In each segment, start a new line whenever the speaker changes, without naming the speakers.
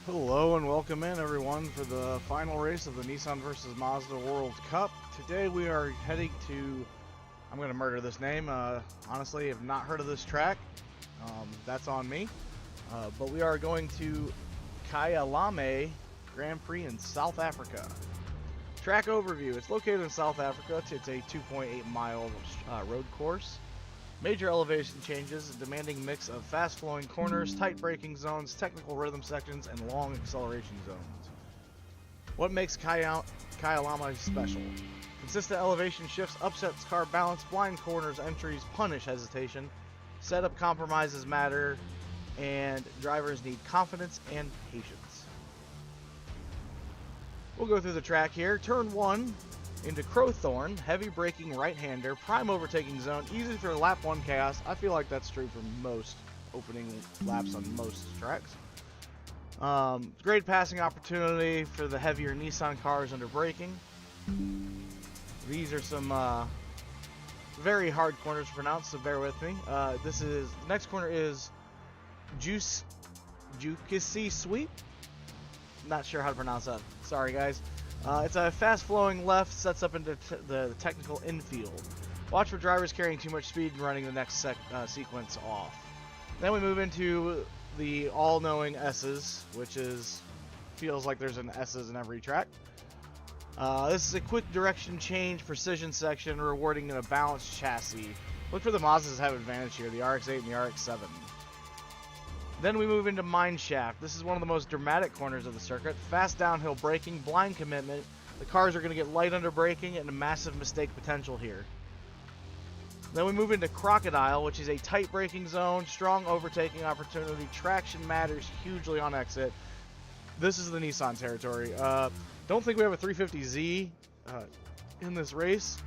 Hello and welcome in everyone for the final race of the Nissan versus Mazda World Cup. Today we are heading to, I'm going to murder this name, honestly have not heard of this track, that's on me, but we are going to Kyalami Grand Prix in South Africa. Track overview, it's located in South Africa, it's a 2.8 mile road course. Major elevation changes, a demanding mix of fast-flowing corners, tight braking zones, technical rhythm sections, and long acceleration zones. What makes Kyalami special? Consistent elevation shifts, upsets car balance, blind corners, entries, punish hesitation, setup compromises matter, and drivers need confidence and patience. We'll go through the track here. Turn 1. Into Crowthorne, heavy braking right-hander, prime overtaking zone, easy for lap 1 chaos. I feel like that's true for most opening laps on most tracks. Great passing opportunity for the heavier Nissan cars under braking. These are some very hard corners to pronounce, so bear with me. The next corner is Jukisi Sweep. Not sure how to pronounce that. Sorry, guys. It's a fast-flowing left, sets up into the technical infield. Watch for drivers carrying too much speed and running the next sequence off. Then we move into the all-knowing S's, which feels like there's an S's in every track. This is a quick direction change precision section, rewarding a balanced chassis. Look for the Mazdas have advantage here, the RX-8 and the RX-7. Then we move into Mineshaft. This is one of the most dramatic corners of the circuit. Fast downhill braking, blind commitment. The cars are going to get light under braking and a massive mistake potential here. Then we move into Crocodile, which is a tight braking zone, strong overtaking opportunity. Traction matters hugely on exit. This is the Nissan territory. Don't think we have a 350Z in this race.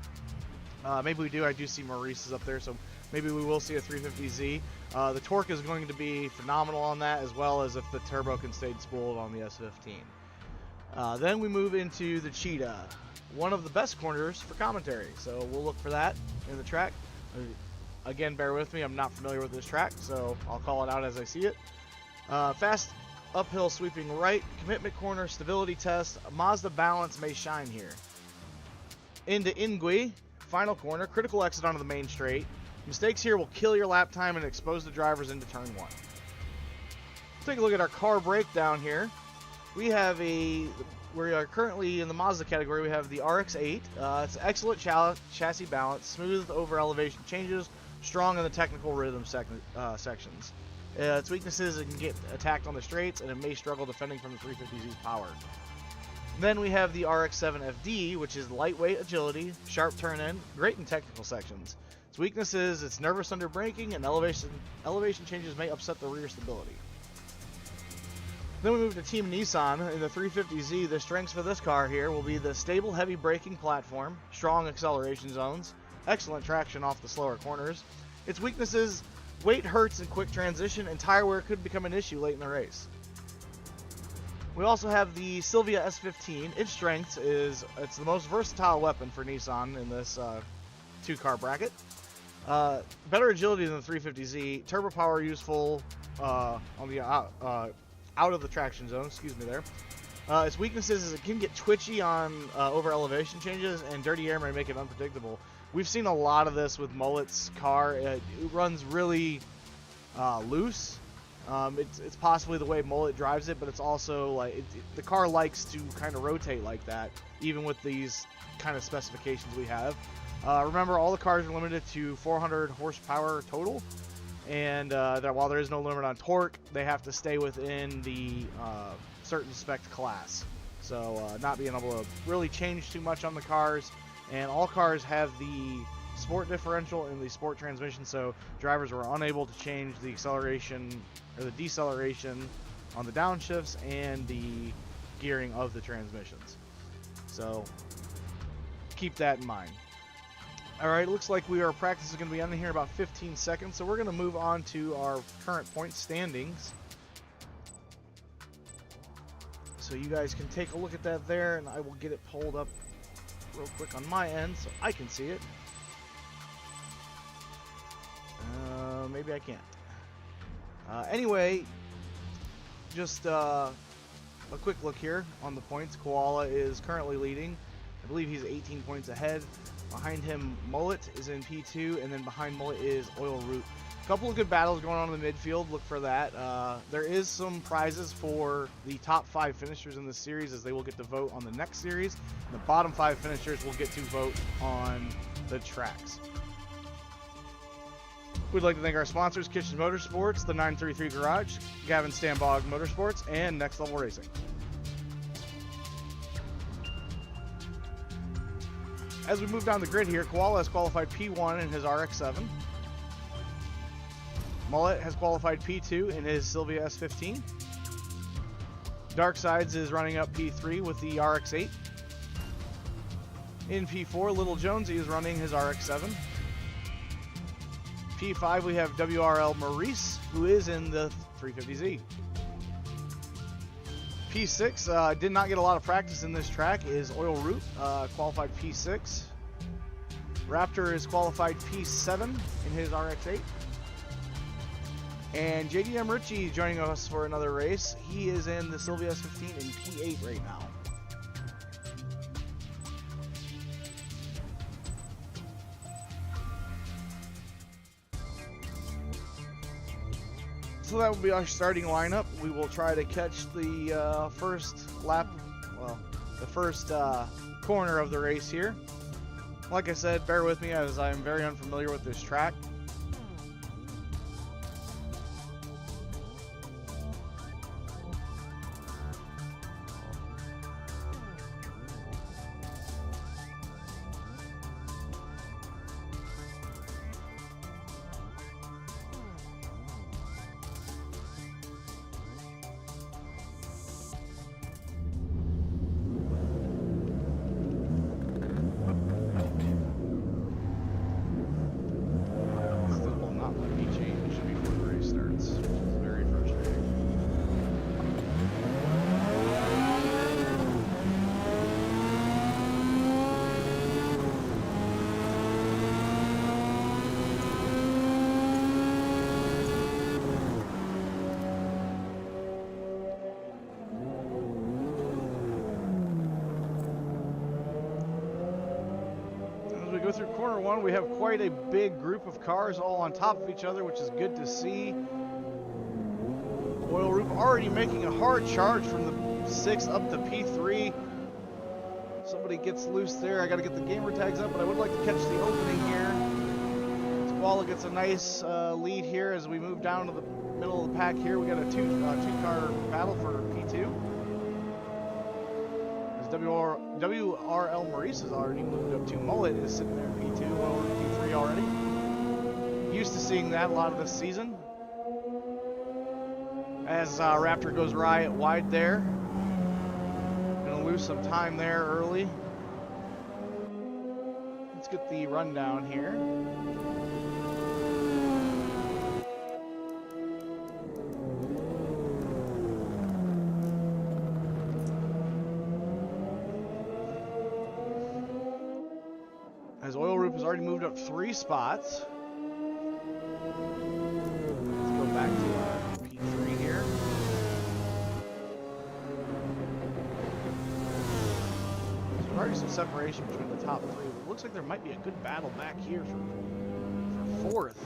Maybe we do. I do see Maurice is up there, so maybe we will see a 350Z. The torque is going to be phenomenal on that, as well as if the turbo can stay spooled on the S15. Then we move into the Cheetah, one of the best corners for commentary, so we'll look for that in the track. Again, bear with me, I'm not familiar with this track, so I'll call it out as I see it. Fast uphill sweeping right, commitment corner, stability test, Mazda balance may shine here. Into Ingui, final corner, critical exit onto the main straight. Mistakes here will kill your lap time and expose the drivers into turn 1. Take a look at our car breakdown here. We are currently in the Mazda category. We have the RX-8. It's excellent chassis balance, smooth over elevation changes, strong in the technical rhythm sections. Its weaknesses, it can get attacked on the straights, and it may struggle defending from the 350Z's power. Then we have the RX-7 FD, which is lightweight agility, sharp turn-in, great in technical sections. Its weakness is it's nervous under braking, and elevation changes may upset the rear stability. Then we move to Team Nissan in the 350Z. The strengths for this car here will be the stable heavy braking platform, strong acceleration zones, excellent traction off the slower corners. Its weaknesses, weight hurts in quick transition, and tire wear could become an issue late in the race. We also have the Silvia S15. Its strengths is it's the most versatile weapon for Nissan in this two-car bracket. Better agility than the 350Z. Turbo power useful on the out of the traction zone. Excuse me there. Its weaknesses is it can get twitchy on over elevation changes, and dirty air may make it unpredictable. We've seen a lot of this with Mullet's car. It runs really loose. It's possibly the way Mullet drives it, but it's also like the car likes to kind of rotate like that, even with these kind of specifications we have. Remember, all the cars are limited to 400 horsepower total, and that while there is no limit on torque, they have to stay within the certain spec class. So not being able to really change too much on the cars, and all cars have the sport differential and the sport transmission, so drivers were unable to change the acceleration or the deceleration on the downshifts and the gearing of the transmissions. So keep that in mind. Alright, looks like our practice is going to be ending here in about 15 seconds, so we're going to move on to our current point standings. So you guys can take a look at that there, and I will get it pulled up real quick on my end so I can see it. Maybe I can't. Anyway, just a quick look here on the points. Koala is currently leading. I believe he's 18 points ahead. Behind him, Mullet is in P2, and then behind Mullet is Oil Root. A couple of good battles going on in the midfield. Look for that. There is some prizes for the top 5 finishers in this series, as they will get to vote on the next series. And the bottom 5 finishers will get to vote on the tracks. We'd like to thank our sponsors, Kitchen Motorsports, the 933 Garage, Gavin Stambog Motorsports, and Next Level Racing. As we move down the grid here, Koala has qualified P1 in his RX-7. Mullet has qualified P2 in his Silvia S15. Darksides is running up P3 with the RX-8. In P4, Little Jonesy is running his RX-7. P5, we have WRL Maurice, who is in the 350Z. P6, did not get a lot of practice in this track, is Oil Root, qualified P6. Raptor is qualified P7 in his RX-8. And JDM Ritchie joining us for another race. He is in the Silvia S15 in P8 right now. So that will be our starting lineup. We will try to catch the first lap, well, the first corner of the race here. Like I said, bear with me as I am very unfamiliar with this track. Through corner one, we have quite a big group of cars all on top of each other, which is good to see. Oil Root already making a hard charge from the 6 up to P3. Somebody gets loose there. I got to get the gamer tags up, but I would like to catch the opening here. Koala gets a nice lead here as we move down to the middle of the pack here. We got a two-car battle for P2. WRL Maurice has already moved up to Mullet, is sitting there in P2, over P3 already. Used to seeing that a lot of this season. As Raptor goes riot wide there. Gonna lose some time there early. Let's get the rundown here. As Oil Root has already moved up 3 spots. Let's go back to P3 here. So there's already some separation between the top 3. It looks like there might be a good battle back here for 4th.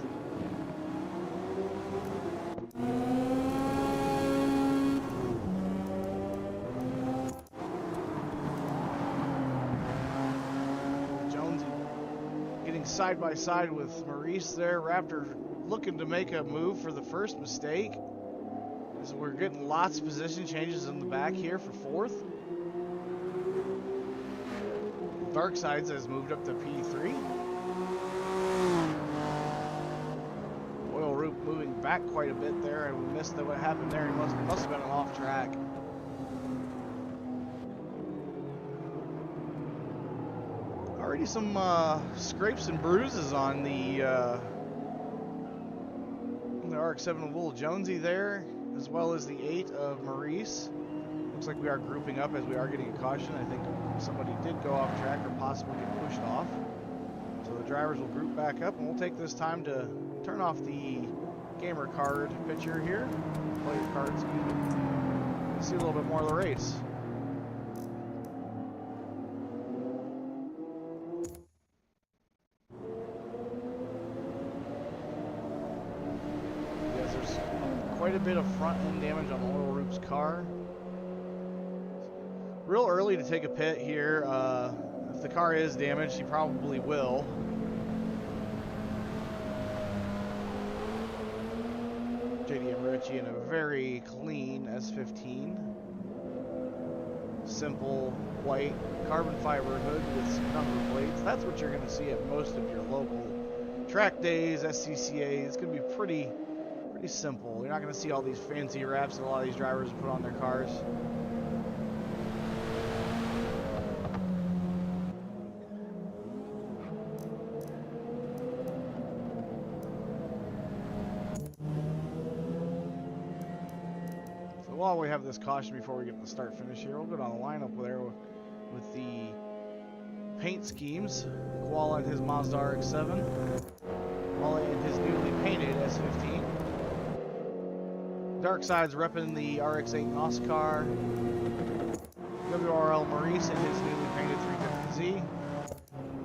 Side by side with Maurice there. Raptor looking to make a move for the first mistake, as we're getting lots of position changes in the back here for 4th. Darksides has moved up to P3. Oil Root moving back quite a bit there, and we missed what happened there. He must have been off track. Already some scrapes and bruises on the RX-7 of Little Jonesy there, as well as the 8 of Maurice. Looks like we are grouping up as we are getting a caution. I think somebody did go off track or possibly get pushed off. So the drivers will group back up, and we'll take this time to turn off the gamer card picture here. Player card, excuse me. see a little bit more of the race. Yes, there's quite a bit of front end damage on Oil Roop's car. Real early to take a pit here. If the car is damaged, he probably will. JDM Ritchie in a very clean S15. Simple white carbon fiber hood with some number plates. That's what you're going to see at most of your local track days, SCCAs. It's going to be pretty simple. You're not going to see all these fancy wraps that a lot of these drivers put on their cars. While we have this caution before we get the start finish here, we'll go down the lineup there with the paint schemes. Koala in his Mazda RX-7, Koala in his newly painted S15, Darkside's repping the RX-8 NOS car, WRL Maurice in his newly painted 350Z,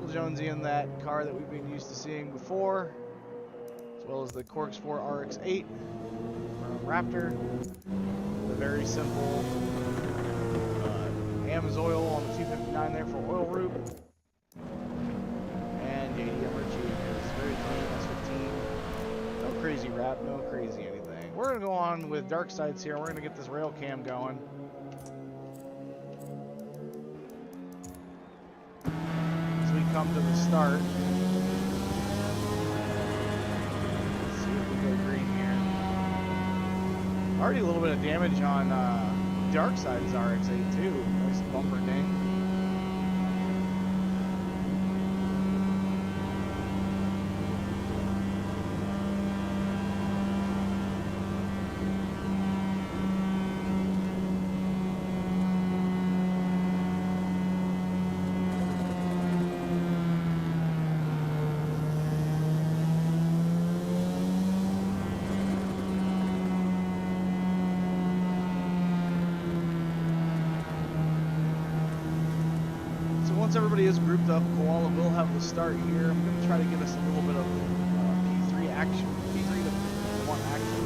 Will Jonesy in that car that we've been used to seeing before, as well as the Cork Sport RX-8 from Raptor. Very simple Amazoil on the 259 there for Oil Roop. And JDM Ritchie is very clean S15. No crazy wrap, no crazy anything. We're going to go on with Darkside's here. We're going to get this rail cam going. As we come to the start. Let's see if we go green here. Already a little bit of damage on Darkside's RX-8 too. Nice bumper ding. Once everybody is grouped up, Koala will have the start here. I'm going to try to give us a little bit of P3 action, P3 to 1 action.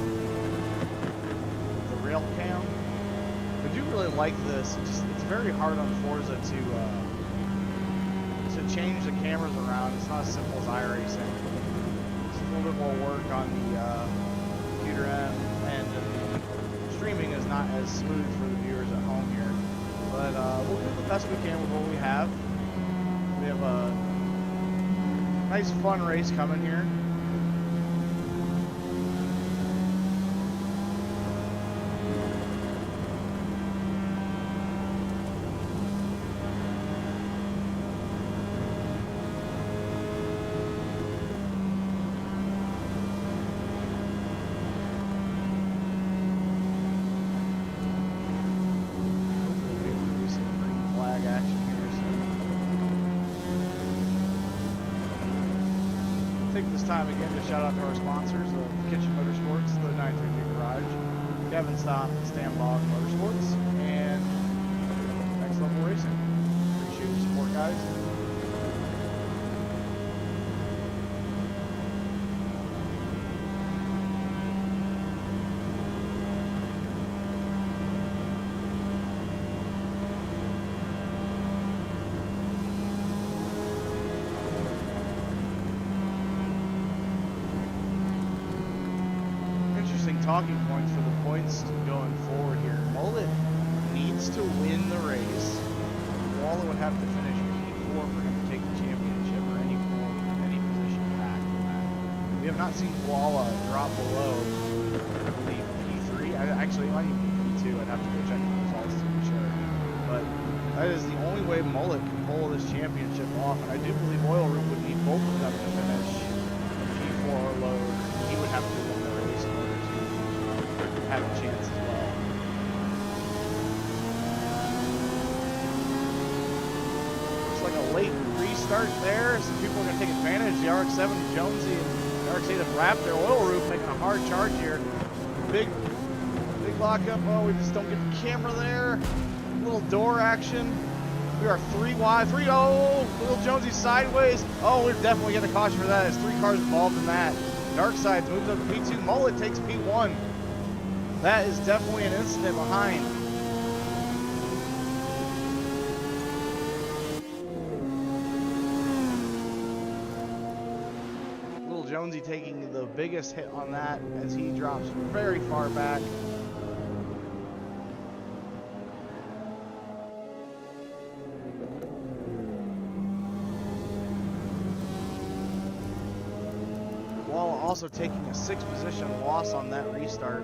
The rail cam. I do really like this. It's very hard on Forza to change the cameras around. It's not as simple as iRacing. It's a little bit more work on the computer end, and streaming is not as smooth for the viewers at home here. But we'll do the best we can with what we have. We have a nice fun race coming here. Take this time again to shout out to our sponsors of Kitchen Motorsports, the 933 Garage, Kevin Stanbog Motorsports, and Next Level Racing. Appreciate your support, guys. Talking points for the points going forward here. Mullet needs to win the race. Waller would have to finish P4 for him to take the championship or any position back from that. We have not seen Koala drop below, I believe, P3. Actually, it might even be P2. I'd have to go check the results to be sure. But that is the only way Mullet can pull this championship off. And I do believe Oil Room would need both of them to finish P4 load. He would have to win the race in order to have a chance as well. Looks like a late restart there. Some people are going to take advantage. The RX-7 Jonesy and the RX-8 of Raptor. Oil Roof making a hard charge here. Big lock up. Oh, we just don't get the camera there. A little door action. We are 3 wide. 3. Oh, little Jonesy sideways. Oh, we're definitely getting a caution for that. There's 3 cars involved in that. Darksides moves up to P2. Mullet takes P1. That is definitely an incident behind. Little Jonesy taking the biggest hit on that as he drops very far back. While also taking a 6th position loss on that restart.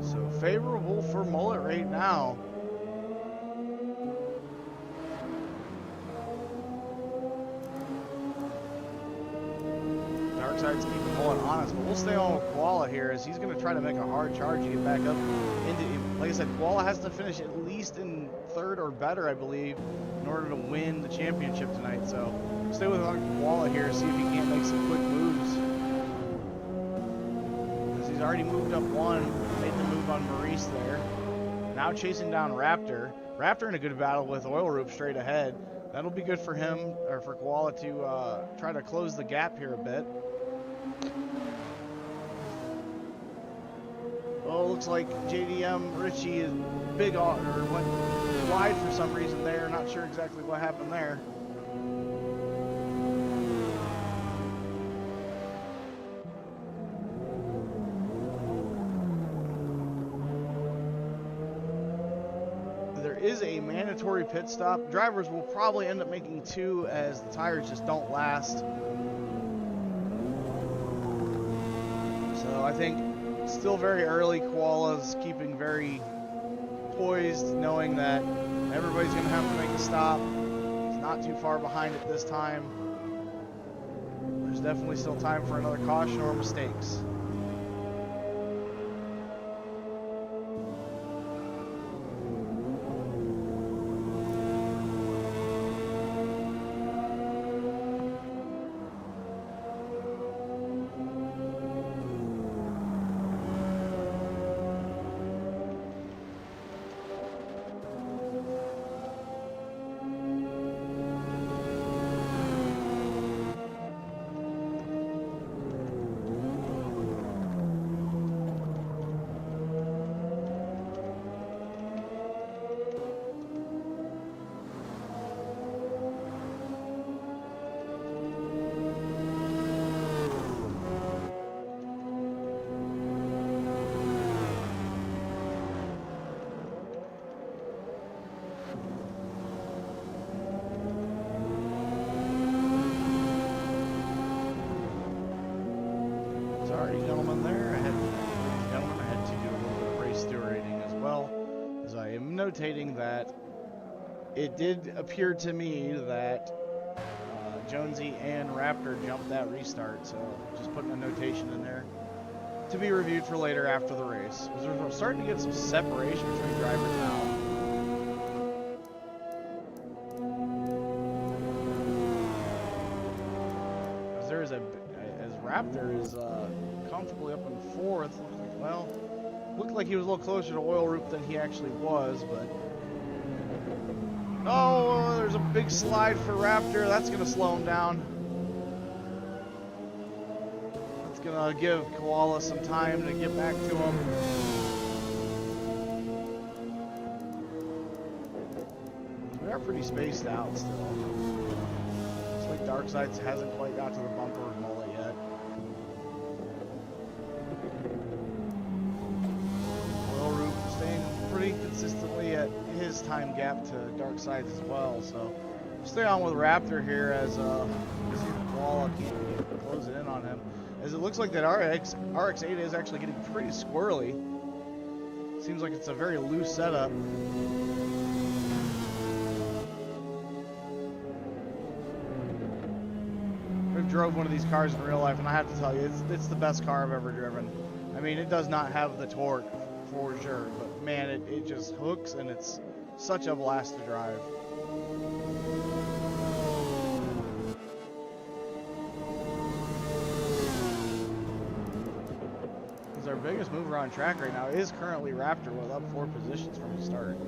So favorable for Mullet right now. Darkside's keeping Mullet honest, but we'll stay on with Koala here as he's going to try to make a hard charge to get back up into. Like I said, Koala has to finish at least in 3rd or better, I believe, in order to win the championship tonight. So stay with Koala here, see if he can't make some quick moves. As he's already moved up 1, made the move on Maurice there. Now chasing down Raptor. Raptor in a good battle with Oil Roop straight ahead. That'll be good for him, or for Koala to try to close the gap here a bit. Oh, looks like JDM Richie is big or went wide for some reason there. Not sure exactly what happened there. There is a mandatory pit stop. Drivers will probably end up making 2 as the tires just don't last. So I think still very early. Koala's keeping very poised, knowing that everybody's going to have to make a stop. He's not too far behind at this time. There's definitely still time for another caution or mistakes. Sorry, gentlemen, there. I had to do a little bit of race stewarding as well, as I am notating that it did appear to me that Jonesy and Raptor jumped that restart, so just putting a notation in there to be reviewed for later after the race. We're starting to get some separation between drivers now. As Raptor is comfortably up in 4th. Well, looked like he was a little closer to Oil Roop than he actually was, but oh, there's a big slide for Raptor. That's going to slow him down. It's going to give Koala some time to get back to him. We are pretty spaced out still. Looks like Darksides hasn't quite got to the bumper of Mullet yet. Oil Roop staying pretty consistently at his time gap to Darksides as well, so stay on with Raptor here as Koala can't close it in on him. As it looks like that RX-8 is actually getting pretty squirrely. Seems like it's a very loose setup. drove one of these cars in real life, and I have to tell you, it's the best car I've ever driven. I mean, it does not have the torque for sure, but man, it just hooks, and it's such a blast to drive. Because our biggest mover on track right now is currently Raptor with up 4 positions from the start.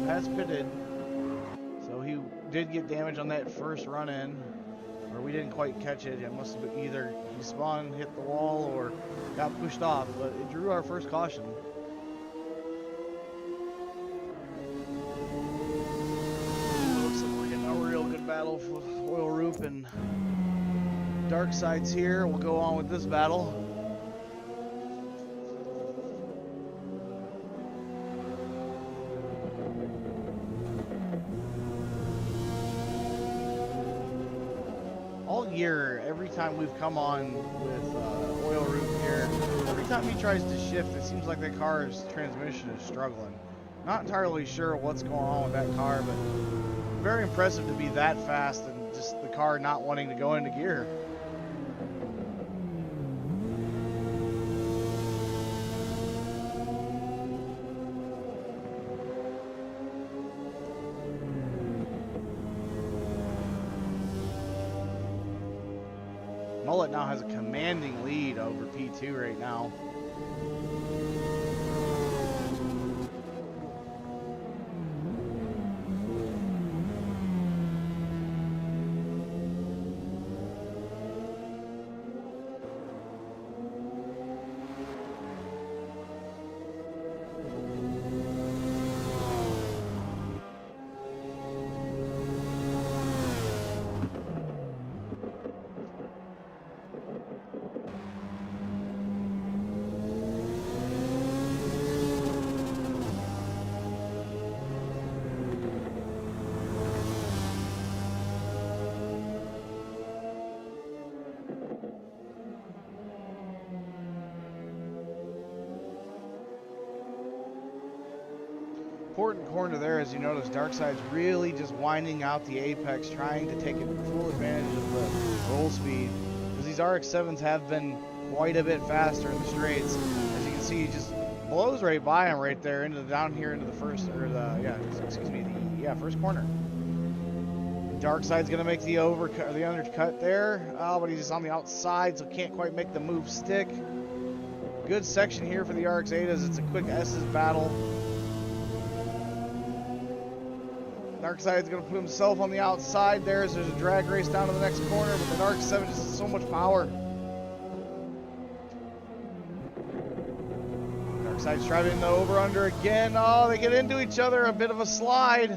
Has pitted, so he did get damage on that first run in, or we didn't quite catch it. It must have been either he spun, hit the wall, or got pushed off, but it drew our first caution. Looks like we're getting a real good battle for Oil Roop and Dark Sides here. We'll go on with this battle. Year, every time we've come on with Oil Roop here, every time he tries to shift, it seems like that car's transmission is struggling. Not entirely sure what's going on with that car, but very impressive to be that fast and just the car not wanting to go into gear. Mullet now has a commanding lead over P2 right now. Important corner there, as you notice, Darkside's really just winding out the apex, trying to take full advantage of the roll speed, because these RX-7s have been quite a bit faster in the straights. As you can see, he just blows right by him right there into the down here into the first, or the first corner. Darkside's gonna make the overcut or the undercut there, but he's just on the outside, so can't quite make the move stick. Good section here for the RX-8 as it's a quick S's battle. Darkside's going to put himself on the outside there as there's a drag race down to the next corner, but the RX-7 just has so much power. Darkside's driving the over-under again. Oh, they get into each other, a bit of a slide.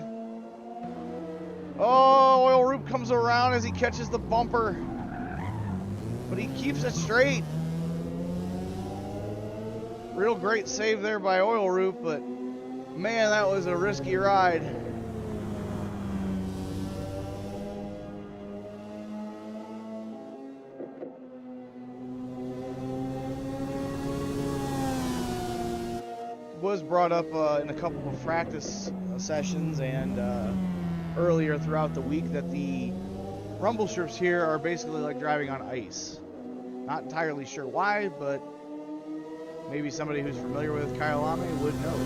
Oh, Oil Roop comes around as he catches the bumper, but he keeps it straight. Real great save there by Oil Roop, but man, that was a risky ride. Was brought up in a couple of practice sessions and earlier throughout the week that the rumble strips here are basically like driving on ice. Not entirely sure why, but maybe somebody who's familiar with Kyalami would know.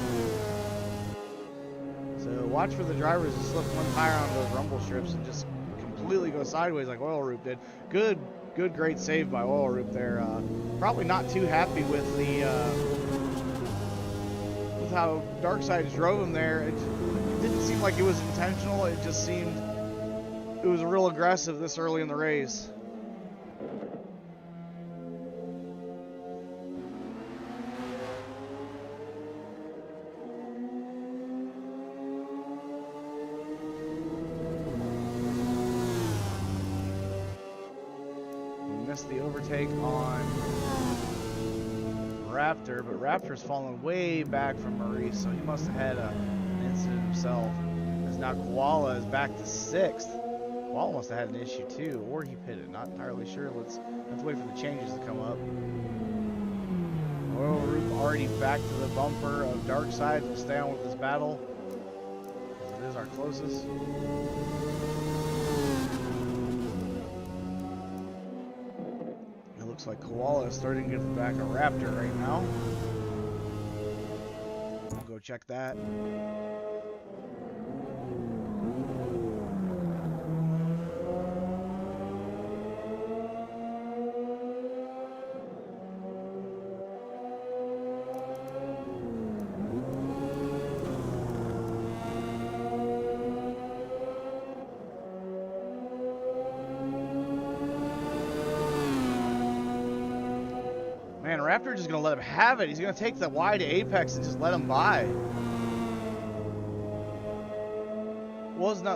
So watch for the drivers to slip one tire on those rumble strips and just completely go sideways like Oil Roop did. Good, great save by Oil Roop there. Probably not too happy with the how Darkside drove him there. It didn't seem like it was intentional. It just seemed it was real aggressive this early in the race. We missed the overtake on Raptor, but Raptor's fallen way back from Maurice, so he must have had an incident himself. As now Koala is back to 6th. Koala must have had an issue too, or he pitted. Not entirely sure. Let's wait for the changes to come up. Oil Roop already back to the bumper of Dark Side. We'll stay on with this battle, because it is our closest. It looks like Koala is starting to get the back of Raptor right now. We'll go check that. Man, Raptor just gonna let him have it. He's gonna take the wide apex and just let him by.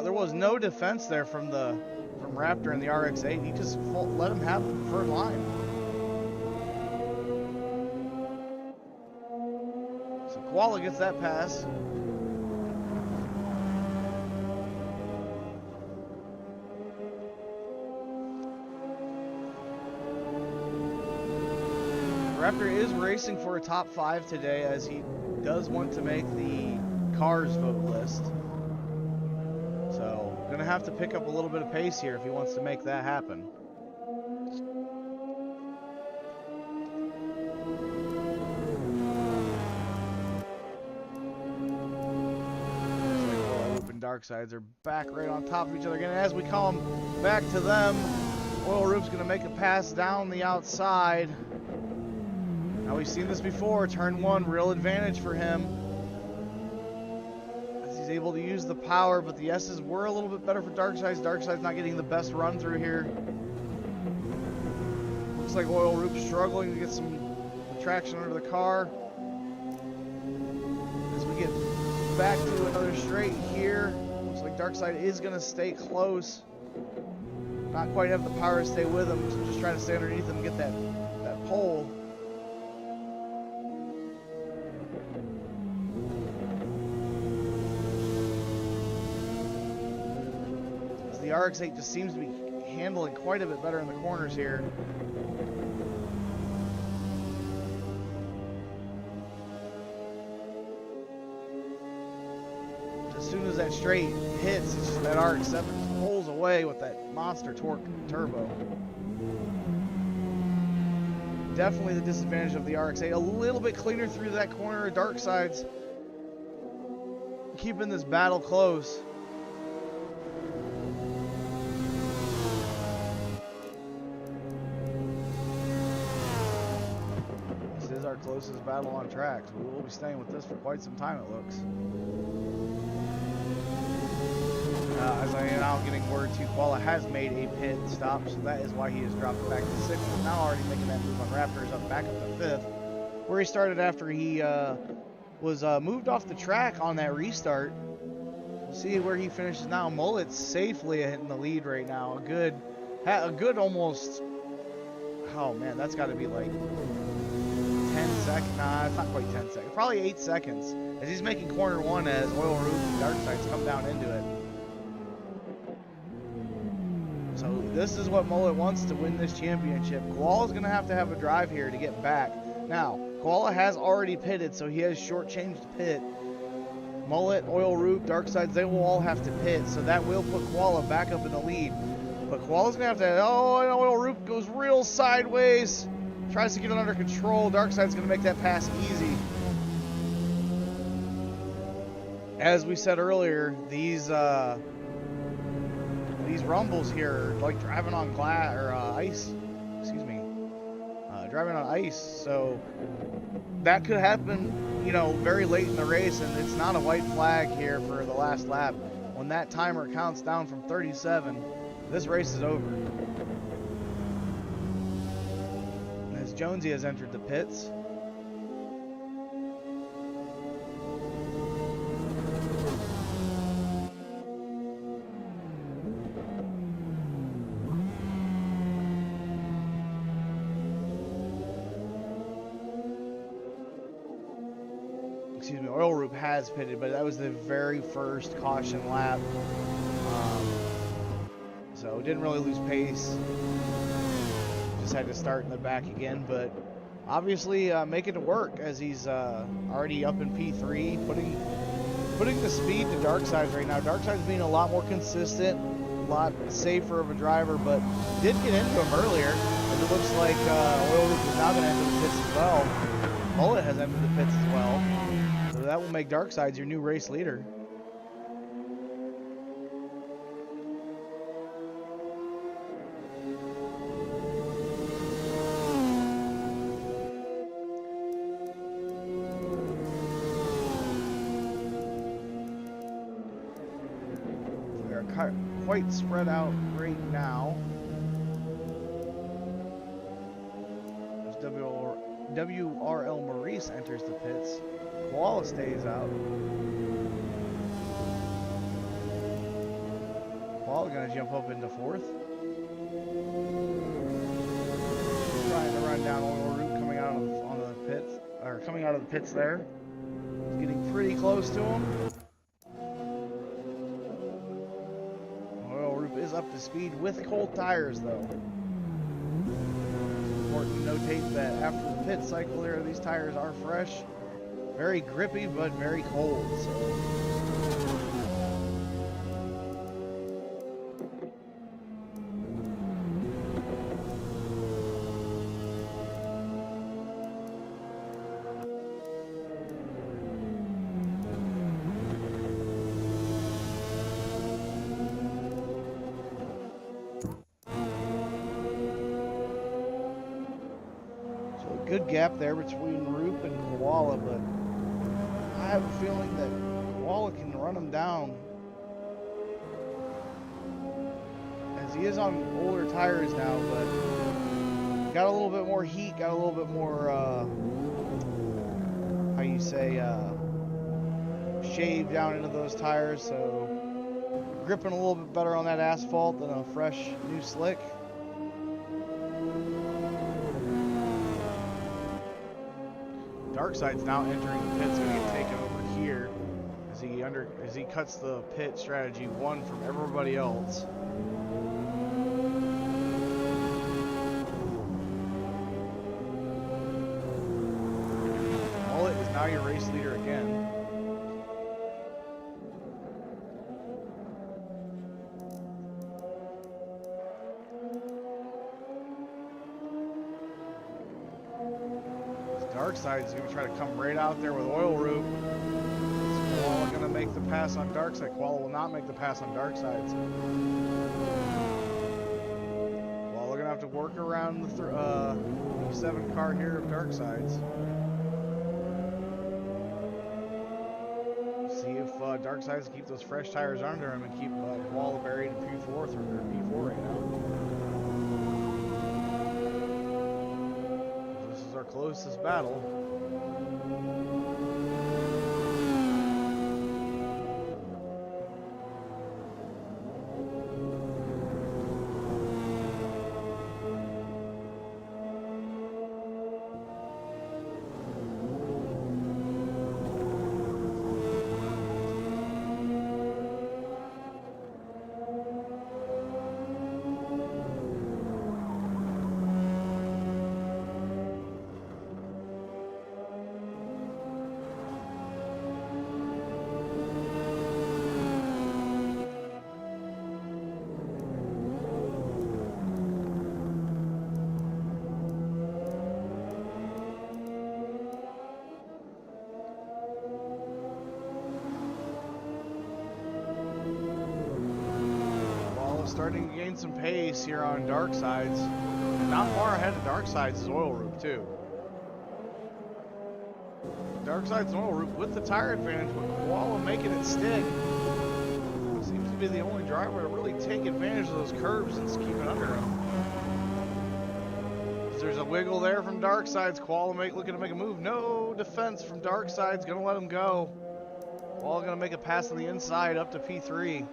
There was no defense there from Raptor and the RX-8. He just let him have the preferred line. So Koala gets that pass. Raptor is racing for a top 5 today, as he does want to make the cars vote list. So, gonna have to pick up a little bit of pace here if he wants to make that happen. Open Dark Sides are back right on top of each other again. As we come back to them, Oil Roop's gonna make a pass down the outside. Now, we've seen this before. Turn 1, real advantage for him, as he's able to use the power, but the S's were a little bit better for Darkside's. Darkside's not getting the best run through here. Looks like Oil Roop's struggling to get some traction under the car. As we get back to another straight here, looks like Darkside is going to stay close. Not quite have the power to stay with him, so just trying to stay underneath him and get that pole. The RX-8 just seems to be handling quite a bit better in the corners here. As soon as that straight hits, it's just that RX-7 pulls away with that monster torque turbo. Definitely the disadvantage of the RX-8. A little bit cleaner through that corner. Dark Side's keeping this battle close. Our closest battle on track, so we will be staying with this for quite some time, it looks. As I am now getting word to, Koala has made a pit stop, so that is why he has dropped back to 6th. But now already making that move on Raptors up back up to 5th, where he started after he was moved off the track on that restart. We'll see where he finishes now. Mullet's safely hitting the lead right now. A good almost. Oh man, that's got to be like 10 seconds. Nah, it's not quite 10 seconds. Probably 8 seconds. As he's making corner 1 as Oil Roop and Dark Sides come down into it. So this is what Mullet wants to win this championship. Koala's going to have a drive here to get back. Now, Koala has already pitted, so he has shortchanged pit. Mullet, Oil Roop, Dark Sides, they will all have to pit, so that will put Koala back up in the lead. But Koala's going to have to... Oh, and Oil Roop goes real sideways. Tries to get it under control. Darkside's going to make that pass easy. As we said earlier, these rumbles here are like driving on glass or ice. Excuse me, driving on ice. So that could happen, you know, very late in the race, and it's not a white flag here for the last lap. When that timer counts down from 37, this race is over. Jonesy has entered the pits. Excuse me, Oil Roop has pitted, but that was the very first caution lap. So didn't really lose pace. Had to start in the back again, but obviously making it work as he's already up in P3, putting the speed to Darkside's right now. Darkside's being a lot more consistent, a lot safer of a driver, but did get into him earlier. And it looks like Oil Roof is now going to enter the pits as well. Mullet has entered the pits as well. So that will make Darkside's your new race leader. Quite spread out right now. As WRL Maurice enters the pits, Koala stays out. Koala gonna jump up into fourth. Trying to run down Oil Root coming out of the pits, or coming out of the pits there. He's getting pretty close to him. Up to speed with cold tires though. It's important to notate that after the pit cycle there, these tires are fresh, very grippy but very cold. Good gap there between Roop and Koala, but I have a feeling that Koala can run him down, as he is on older tires now, but got a little bit more heat, got a little bit more how you say shave down into those tires, so gripping a little bit better on that asphalt than a fresh new slick. Darkside's now entering the pits, going to get taken over here as he cuts the pit strategy one from everybody else. Mullet is now your race leader again. Darkside's going to try to come right out there with Oil Root. Koala going to make the pass on Darkside. Koala will not make the pass on Darkside. Koala going to have to work around the 7 car here of Darkside's. See if Darkside's keep those fresh tires under him and keep Koala buried in P4 right now. Our closest battle. Starting to gain some pace here on Darkside's. Not far ahead of Darkside's is Oil Roop too. Darkside's Oil Roop with the tire advantage, but Koala making it stick. Seems to be the only driver to really take advantage of those curves and keep it under him. There's a wiggle there from Darkside's. Koala looking to make a move. No defense from Darkside's, gonna let him go. Koala gonna make a pass on the inside up to P3.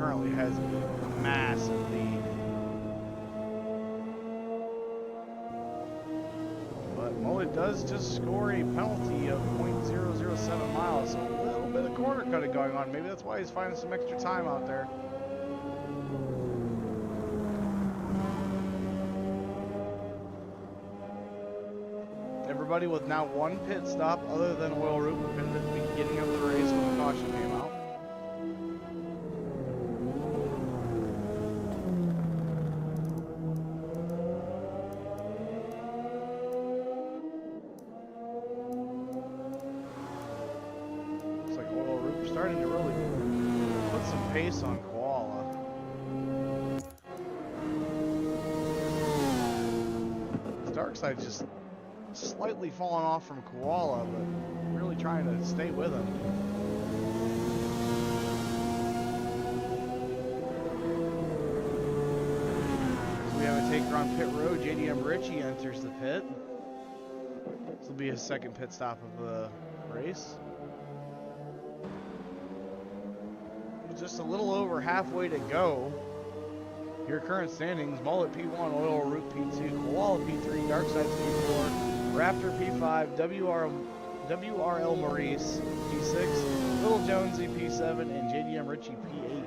currently has a massive lead. But Mullet does just score a penalty of 0.007 miles, so a little bit of corner cutting going on. Maybe that's why he's finding some extra time out there. Everybody with now one pit stop other than Oil Root who pinned at the beginning of the race when the caution came out. Looks like Oil Root starting to really put some pace on Koala. Darkside's just slightly falling off from Koala, but really trying to stay with him. So we have a taker on pit road. JDM Richie enters the pit. This will be his second pit stop of the race. Just a little over halfway to go. Your current standings: Mullet P1, Oil Root P2, Koala P3, Darkside P4, Raptor P5, WRL Maurice P6, Little Jonesy P7, and JDM Richie P8.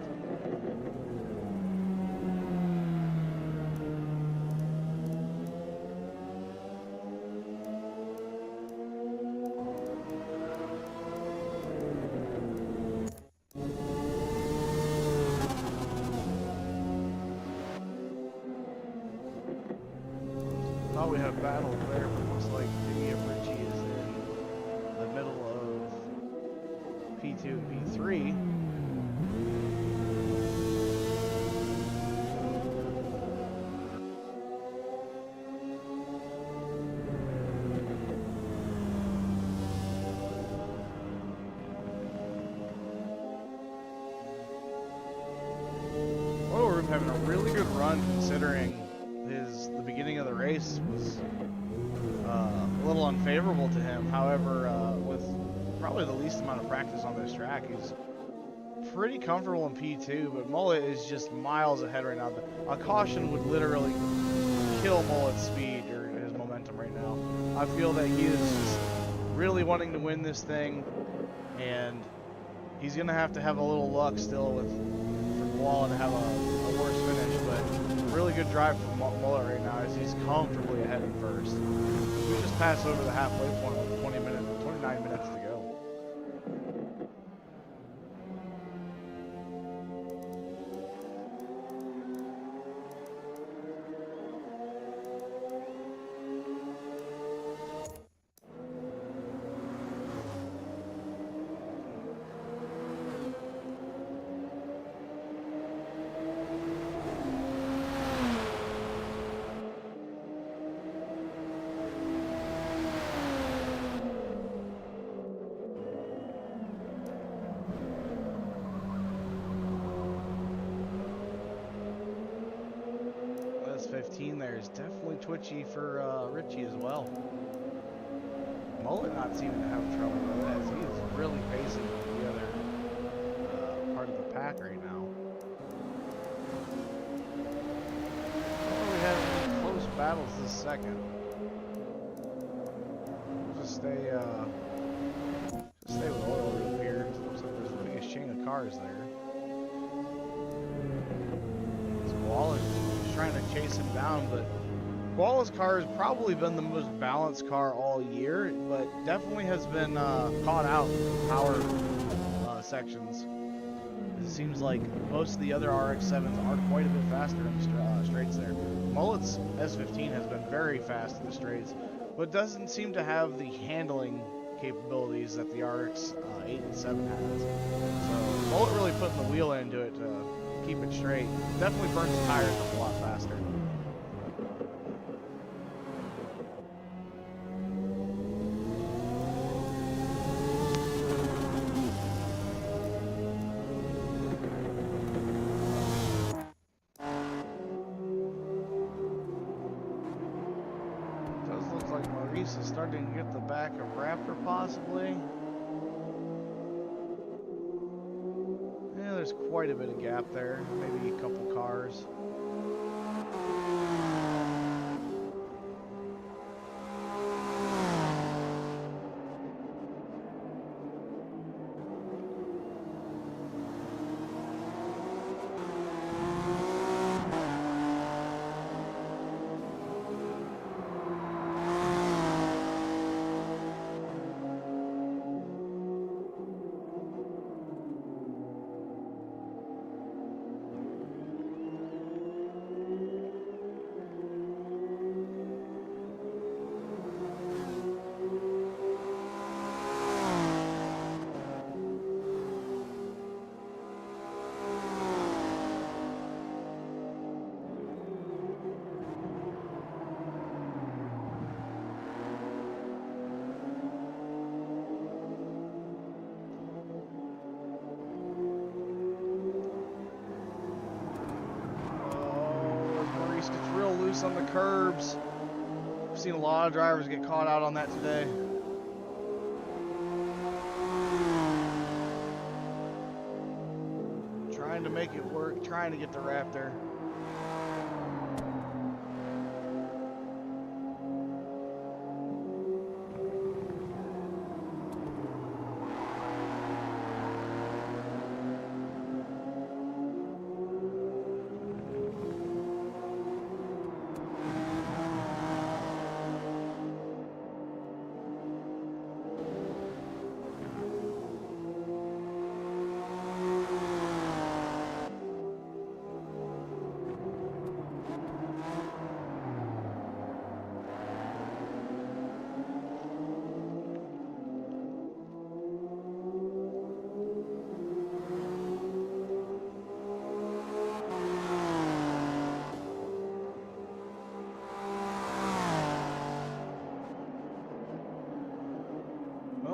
Thought we had a battle there, but looks like JDM Richie is in the middle of P2 and P3. Oil Room having a really good run considering the beginning of the race was a little unfavorable to him. However, with probably the least amount of practice on this track, he's pretty comfortable in P2, but Mullet is just miles ahead right now. A caution would literally kill Mullet's speed or his momentum right now. I feel that he is just really wanting to win this thing, and he's going to have a little luck still for Koala to have a worse finish, but really good drive from Mullet right now as he's comfortably ahead in first. We just passed over the halfway point with 29 minutes to go. There is definitely twitchy for Richie as well. Mullet not seeming to have trouble with it as he is really pacing the other part of the pack right now. We have any close battles this second. Just stay with Oil Room here. It looks like there's the biggest chain of cars there. It's Wallace trying to chase him down, but Koala's car has probably been the most balanced car all year, but definitely has been caught out in power sections. It seems like most of the other RX-7s are quite a bit faster in the straights there. Mullet's S15 has been very fast in the straights, but doesn't seem to have the handling capabilities that the RX-8 and 7 has. So Mullet really putting the wheel into it to keep it straight. Definitely burns the tires up a lot faster. Does look like Maurice is starting to get the back of Raptor possibly. There's quite a bit of gap there, maybe a couple cars. On the curbs. I've seen a lot of drivers get caught out on that today. Trying to make it work, trying to get the Raptor.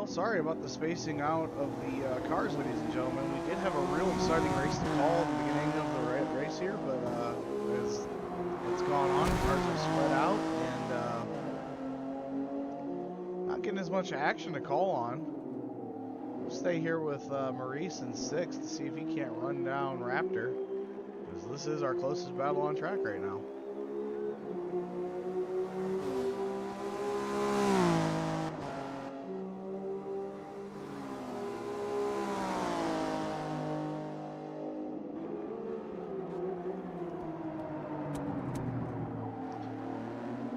Sorry about the spacing out of the cars, ladies and gentlemen. We did have a real exciting race to call at the beginning of the race here, but it's gone on. Cars are spread out and not getting as much action to call on. We'll stay here with Maurice in 6th to see if he can't run down Raptor, because this is our closest battle on track right now.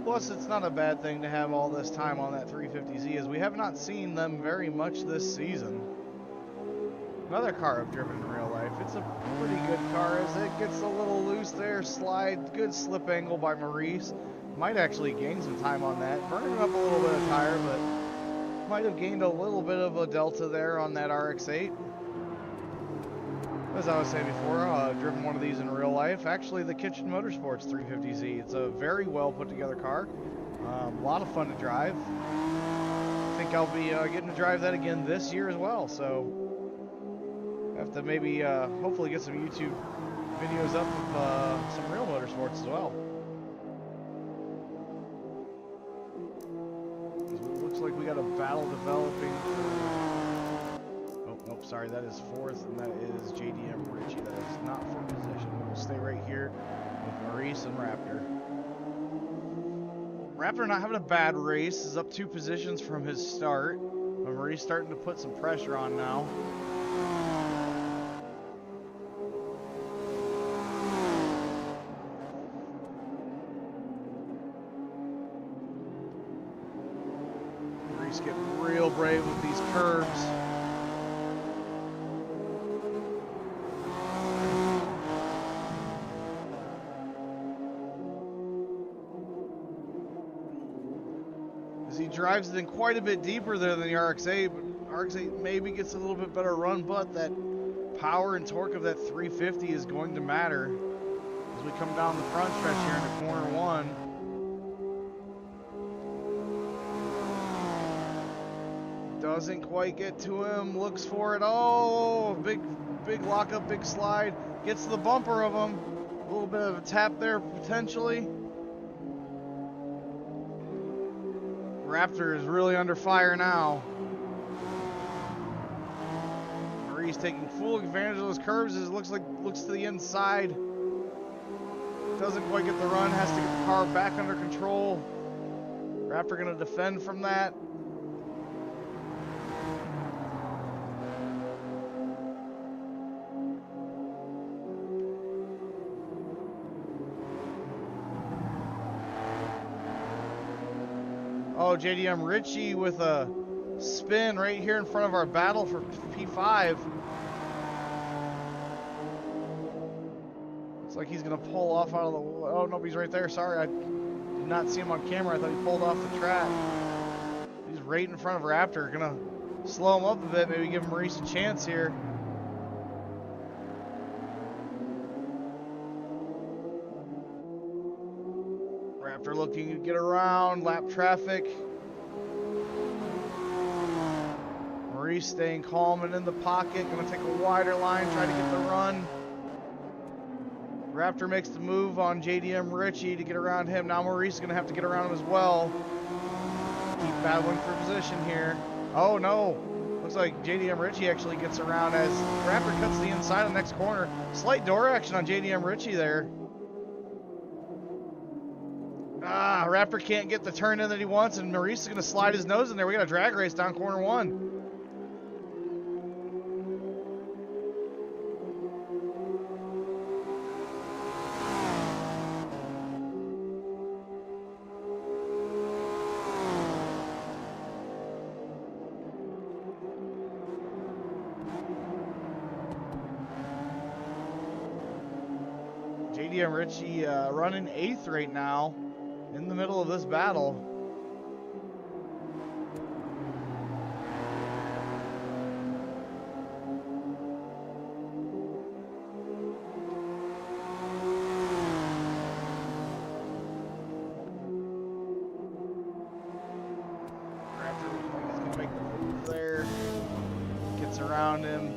Plus, it's not a bad thing to have all this time on that 350Z, as we have not seen them very much this season. Another car I've driven in real life. It's a pretty good car as it gets a little loose there. Slide, good slip angle by Maurice. Might actually gain some time on that. Burning up a little bit of tire, but might have gained a little bit of a delta there on that RX-8. As I was saying before, driven one of these in real life. Actually, the Kitchen Motorsports 350Z. It's a very well put together car. A lot of fun to drive. I think I'll be getting to drive that again this year as well. So, have to maybe, hopefully get some YouTube videos up of some real motorsports as well. It looks like we got a battle developing for... Nope, sorry, that is 4th, and that is JDM Ritchie. That is not for position. We'll stay right here with Maurice and Raptor. Raptor not having a bad race. Is up 2 positions from his start. But Maurice starting to put some pressure on now. Maurice getting real brave with these curves. He drives it in quite a bit deeper there than the RX-8, but RX-8 maybe gets a little bit better run, but that power and torque of that 350 is going to matter as we come down the front stretch here into corner 1. Doesn't quite get to him, looks for it. Oh, big lockup, big slide, gets to the bumper of him. A little bit of a tap there potentially. Raptor is really under fire now. Maurice taking full advantage of those curves as it looks to the inside. Doesn't quite get the run, has to get the car back under control. Raptor gonna defend from that. Oh, JDM Ritchie with a spin right here in front of our battle for P5. Looks like he's gonna pull off out of the, oh nope, he's right there, sorry, I did not see him on camera, I thought he pulled off the track. He's right in front of Raptor, gonna slow him up a bit, maybe give Maurice a chance here. Raptor looking to get around, lap traffic. Maurice staying calm and in the pocket, gonna take a wider line, try to get the run. Raptor makes the move on JDM Ritchie to get around him. Now Maurice is gonna have to get around him as well. Keep battling for position here. Oh no, looks like JDM Ritchie actually gets around as Raptor cuts the inside of the next corner. Slight door action on JDM Ritchie there. Raptor can't get the turn in that he wants, and Maurice is going to slide his nose in there. We got a drag race down corner one. JDM Ritchie running 8th right now. In the middle of this battle. Raptor gonna make the move there. Gets around him.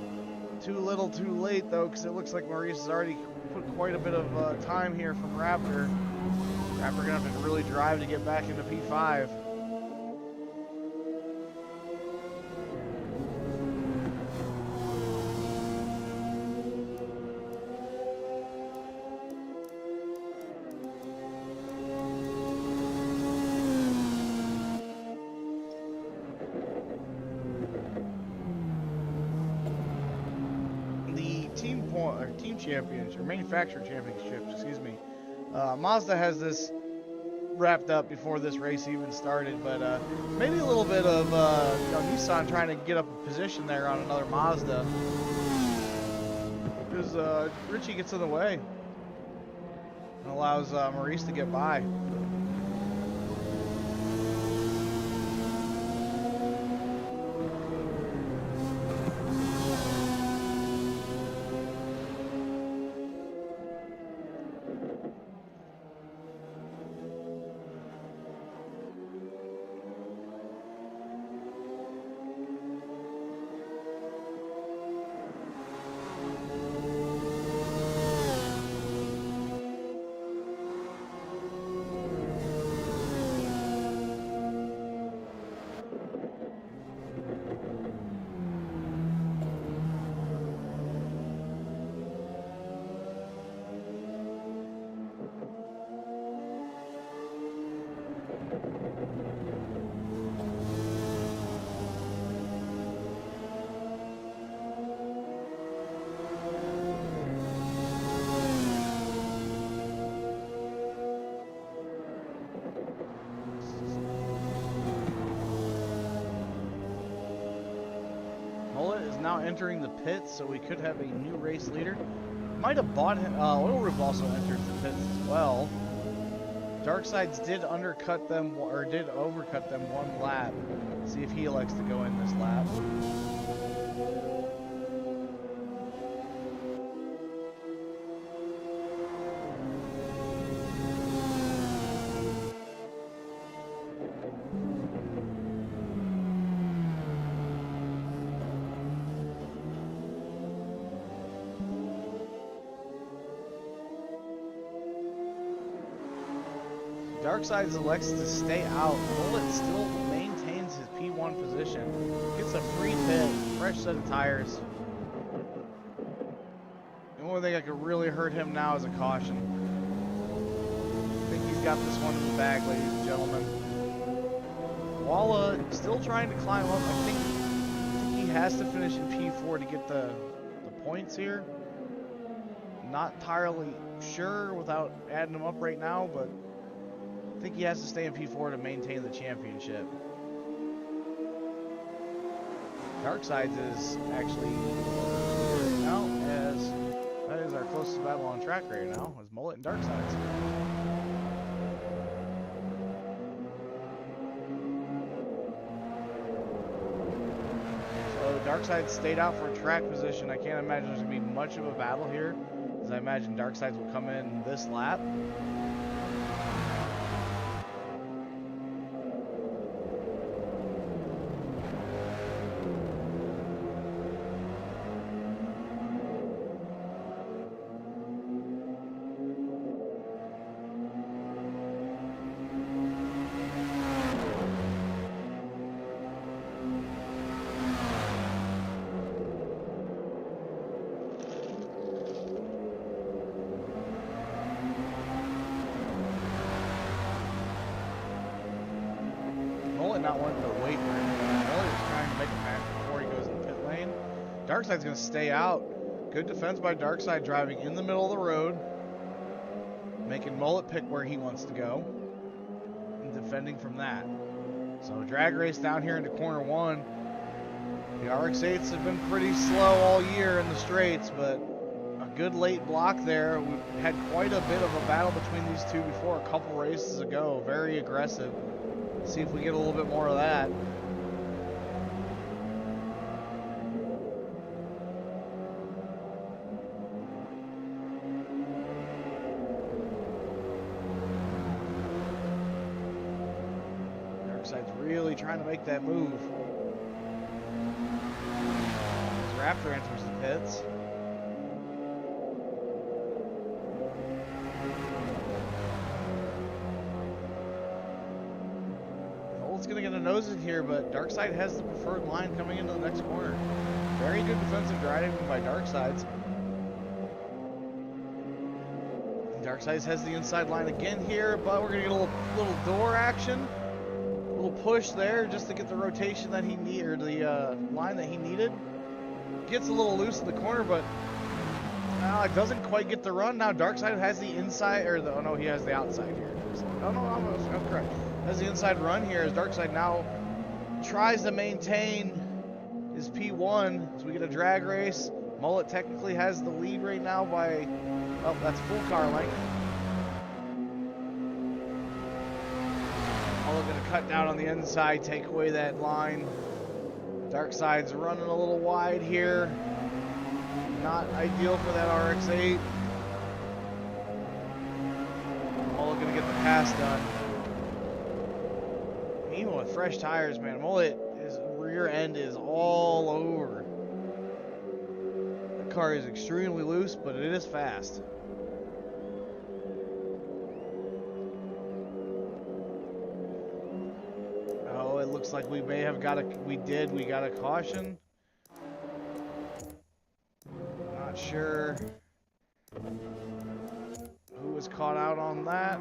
Too little, too late though, because it looks like Maurice has already put quite a bit of time here from Raptor. Raptor gonna have to really drive to get back into P5. The team championship, or manufacturer championship, excuse me. Mazda has this wrapped up before this race even started, but maybe a little bit of Nissan trying to get up a position there on another Mazda, because Ritchie gets in the way and allows Maurice to get by. Now entering the pits, so we could have a new race leader. Might have bought him. Oil Roof also entered the pits as well. Darksides did undercut them, or did overcut them one lap. Let's see if he elects to go in this lap. Darksides elects to stay out. Bullet still maintains his P1 position. Gets a free pit, fresh set of tires. only thing that could really hurt him now is a caution. I think he's got this one in the bag, ladies and gentlemen. Walla still trying to climb up. I think he has to finish in P4 to get the points here. Not entirely sure without adding them up right now, but I think he has to stay in P4 to maintain the championship. Darksides is actually right now, as that is our closest battle on track right now, is Mullet and Darksides. So Darksides stayed out for track position. I can't imagine there's going to be much of a battle here, as I imagine Darksides will come in this lap. Not wanting to wait for him. Really was trying to make a pass before he goes in the pit lane. Darkside's going to stay out. Good defense by Darkside, driving in the middle of the road, making Mullet pick where he wants to go, and defending from that. So drag race down here into corner one. The RX-8s have been pretty slow all year in the straights, but a good late block there. We had quite a bit of a battle between these two before a couple races ago. Very aggressive. See if we get a little bit more of that. Darkside's really trying to make that move. As Raptor enters the pits. Going to get a nose in here, but Darkside has the preferred line coming into the next corner. Very good defensive driving by Darksides. Darksides has the inside line again here, but we're going to get a little door action. A little push there just to get the rotation that he needed, or the line that he needed. Gets a little loose in the corner, but it doesn't quite get the run. Now Darkside has the inside, or oh no, he has the outside here. Oh no, I'm correct. Has the inside run here as Darkside now tries to maintain his P1 as we get a drag race. Mullet technically has the lead right now by, oh, that's full car length. Mullet going to cut down on the inside, take away that line. Darkside's running a little wide here. Not ideal for that RX-8. Mullet going to get the pass done. Even with fresh tires, man, Mullet, his rear end is all over. The car is extremely loose, but it is fast. Oh, it looks like we may have got we got a caution. Not sure who was caught out on that.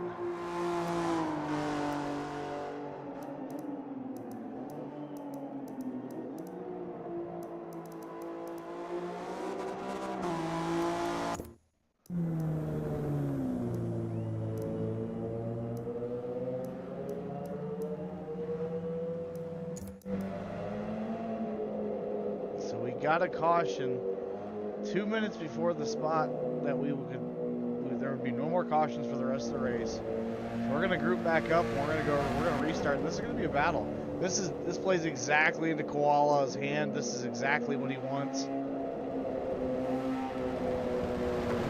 Got a caution 2 minutes before the spot that there would be no more cautions for the rest of the race. So we're gonna group back up and we're gonna restart. This is gonna be a battle. This plays exactly into Koala's hand. This is exactly what he wants. He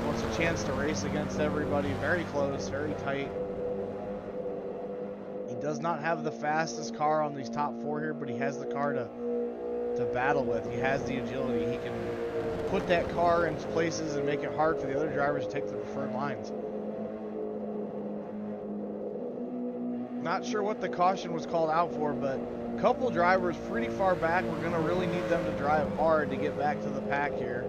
wants a chance to race against everybody. Very close, very tight. He does not have the fastest car on these top four here, but he has the car to battle with. He has the agility. He can put that car in places and make it hard for the other drivers to take the preferred lines. Not sure what the caution was called out for, but a couple drivers pretty far back. We're going to really need them to drive hard to get back to the pack here.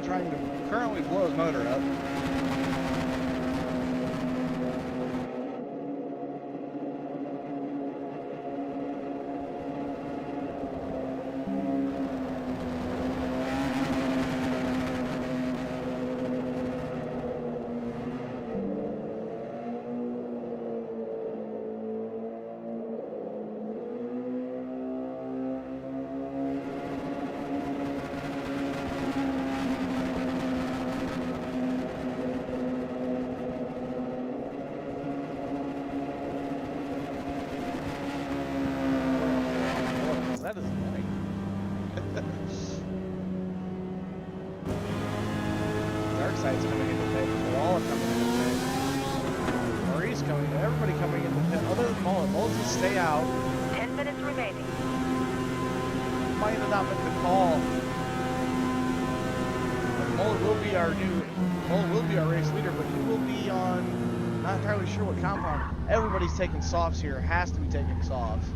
Mullet trying to currently blow his motor up. That is annoying. Dark side's coming into pit. Koala coming into pit. Marie's coming. Everybody coming into pit. Other than Mullet. Mullet's to stay out.
10 minutes remaining.
Might have not been the call. But Mullet will be our race leader, but he will be on. Not entirely sure what compound. Everybody's taking softs here. Has to be taking softs.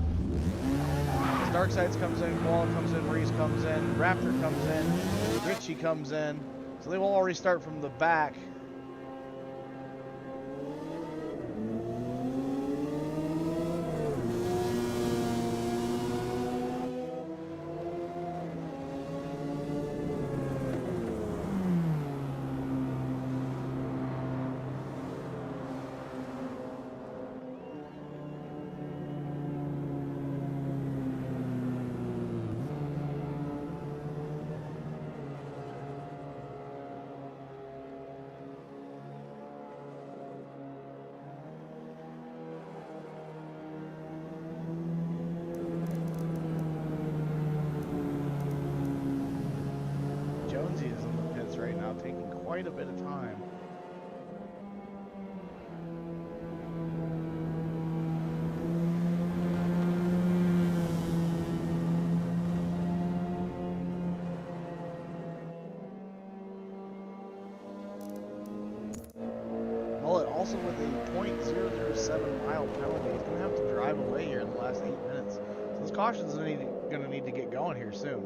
Dark Sides comes in, Koala comes in, Reese comes in, Raptor comes in, Richie comes in. So they will all restart from the back. Jonesy is in the pits right now, taking quite a bit of time. Mullet also with a .007 mile penalty. He's going to have to drive away here in the last 8 minutes. So this caution's going to need to get going here soon.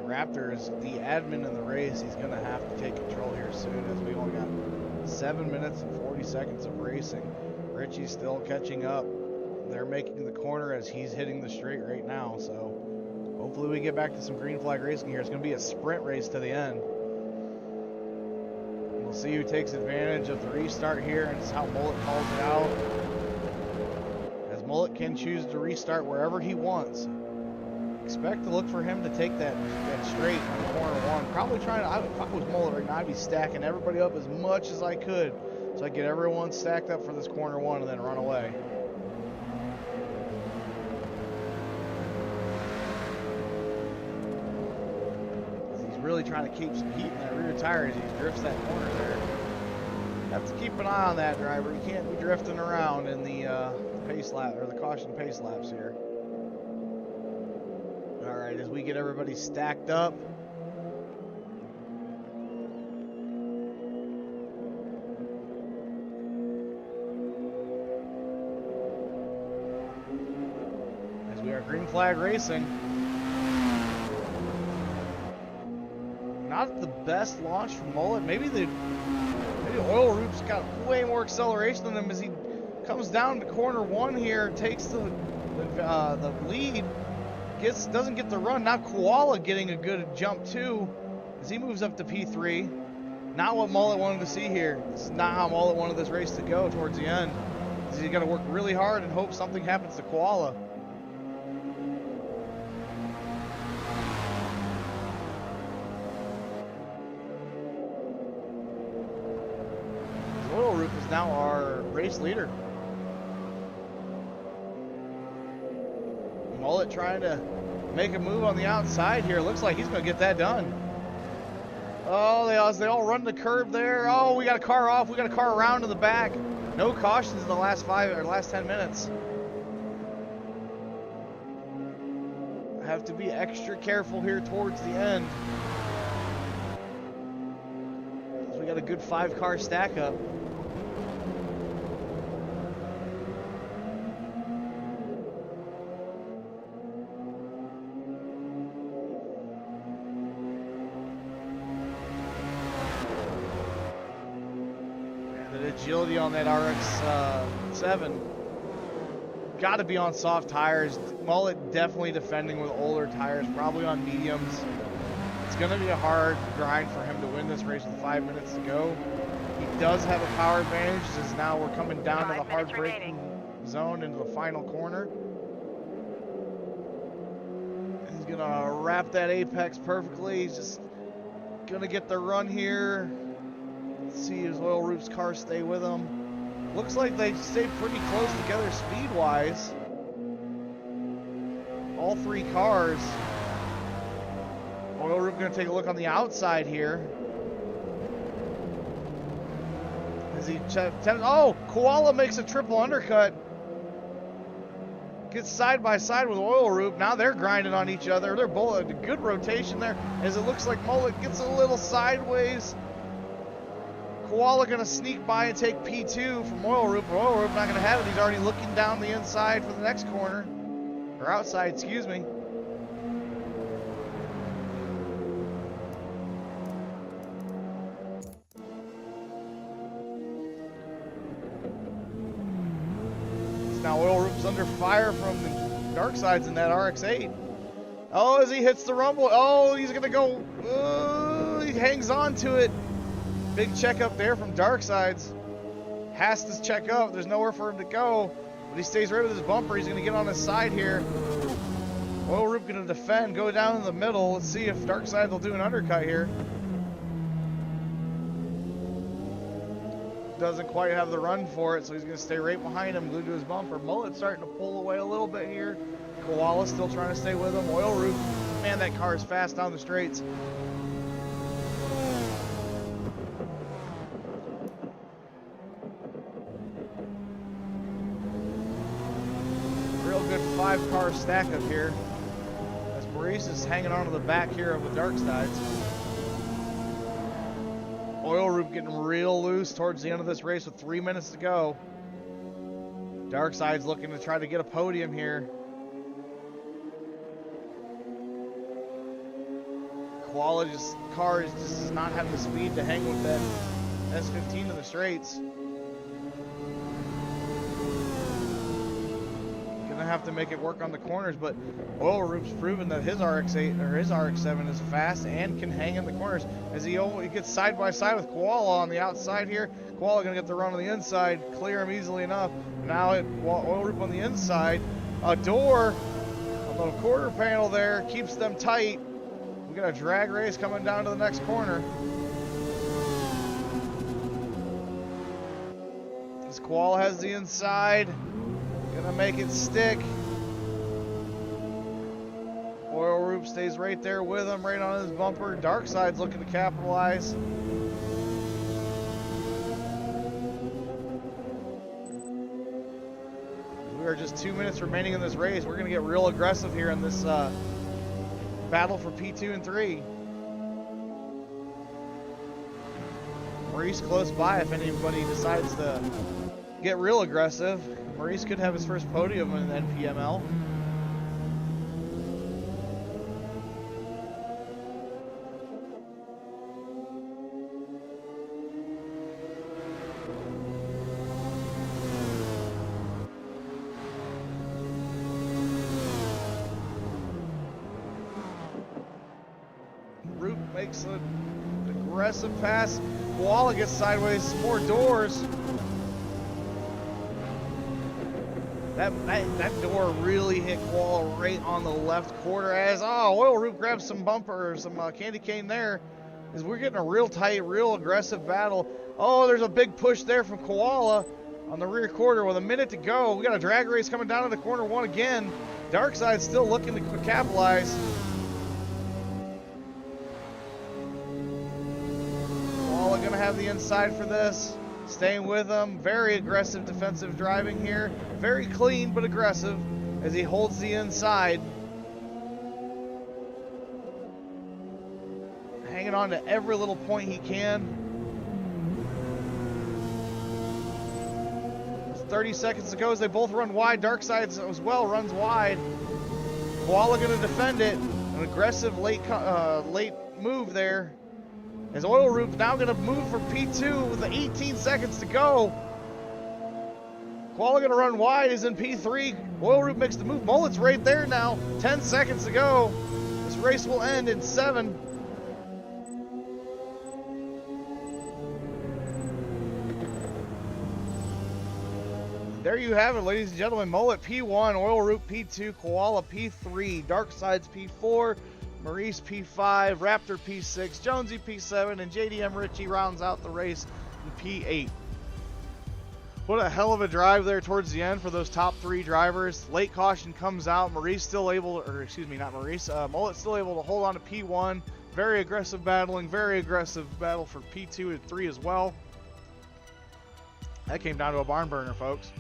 Raptor is the admin in the race. He's going to have to take control here soon, as we only got 7 minutes and 40 seconds of racing. Richie's still catching up. They're making the corner as he's hitting the straight right now, so hopefully we get back to some green flag racing here. It's going to be a sprint race to the end. We'll see who takes advantage of the restart here, and it's how Mullet calls it out. As Mullet can choose to restart wherever he wants. Expect to look for him to take that straight on corner one. Probably trying to, if I was Mullet right now, I'd be stacking everybody up as much as I could so I get everyone stacked up for this corner one and then run away. He's really trying to keep some heat in that rear tire as he drifts that corner there. Have to keep an eye on that, driver. You can't be drifting around in the pace lap or the caution pace laps here. Alright, as we get everybody stacked up. As we are green flag racing. Not the best launch from Mullet. Maybe Oil Roof's got way more acceleration than him as he comes down to corner one here, takes the lead. Doesn't get the run. Now Koala getting a good jump too as he moves up to P3. Not what Mullet wanted to see here. This is not how Mullet wanted this race to go towards the end. He's got to work really hard and hope something happens to Koala. Oil Roof is now our race leader. Mullet trying to make a move on the outside here. Looks like he's going to get that done. Oh, they all run the curb there. Oh, we got a car off. We got a car around to the back. No cautions in the last 10 minutes. I have to be extra careful here towards the end. We got a good 5-car stack up. Agility on that RX-7. Got to be on soft tires. Mullet definitely defending with older tires, probably on mediums. It's going to be a hard grind for him to win this race with 5 minutes to go. He does have a power advantage, as now we're coming down to the hard braking zone into the final corner. He's going to wrap that apex perfectly. He's just going to get the run here. See his Oil Roof's car stay with him. Looks like they stay pretty close together speed-wise. All 3 cars. Oil Roof going to take a look on the outside here. As he oh, Koala makes a triple undercut. Gets side by side with Oil Roof. Now they're grinding on each other. They're both a good rotation there. As it looks like Mullet gets a little sideways. Koala going to sneak by and take P2 from Oil Roof, but Oil Roof not going to have it. He's already looking down the inside for the next corner. Or outside, excuse me. Now Oil Roof's under fire from the dark sides in that RX-8. Oh, as he hits the rumble. Oh, he's going to go. He hangs on to it. Big check up there from dark sides. Has to check up. There's nowhere for him to go. But he stays right with his bumper. He's going to get on his side here. Oil Roof going to defend. Go down in the middle. Let's see if dark side will do an undercut here. Doesn't quite have the run for it, so he's going to stay right behind him, glued to his bumper. Mullet's starting to pull away a little bit here. Koala's still trying to stay with him. Oil Roof, man, that car is fast down the straights. Real good 5-car stack up here. As Maurice is hanging on to the back here of the dark sides. Oil Roof getting real loose towards the end of this race with 3 minutes to go. Dark side's looking to try to get a podium here. Koala's car is just does not have the speed to hang with that S15 in the straights. Gonna have to make it work on the corners, but Oil Roof's proven that his RX-8 or his RX-7 is fast and can hang in the corners. As he gets side by side with Koala on the outside here. Koala gonna get the run on the inside, clear him easily enough. Now Oil Roof on the inside. A door on the quarter panel there keeps them tight. We got a drag race coming down to the next corner. As Koala has the inside. Gonna make it stick. Oil Roof stays right there with him, right on his bumper. Dark side's looking to capitalize. We are just 2 minutes remaining in this race. We're gonna get real aggressive here in this battle for P2 and 3. Maurice close by if anybody decides to get real aggressive. Maurice could have his first podium in NPML. Root makes an aggressive pass. Koala gets sideways, some more doors. That door really hit Koala right on the left quarter as, Oil Roof grabs some bumper or some candy cane there. As we're getting a real tight, real aggressive battle. Oh, there's a big push there from Koala. on the rear quarter with a minute to go. We got a drag race coming down into corner 1 again. Darkside's still looking to capitalize. Koala gonna have the inside for this. Staying with him. Very aggressive defensive driving here. Very clean but aggressive as he holds the inside. Hanging on to every little point he can. 30 seconds to go as they both run wide. Darkside as well runs wide. Koala going to defend it. An aggressive late move there. As Oil Roop now going to move for P2 with the 18 seconds to go. Koala going to run wide. Is in P3. Oil Roop makes the move. Mullet's right there now. 10 seconds to go. This race will end in 7. There you have it, ladies and gentlemen. Mullet P1, Oil Root P2, Koala P3, Darkside's P4, Maurice P5, Raptor P6, Jonesy P7, and JDM Richie rounds out the race in P8. What a hell of a drive there towards the end for those top 3 drivers. Late caution comes out. Maurice still able, or excuse me, not Maurice. Mullet still able to hold on to P1. Very aggressive battling. Very aggressive battle for P2 and 3 as well. That came down to a barn burner, folks.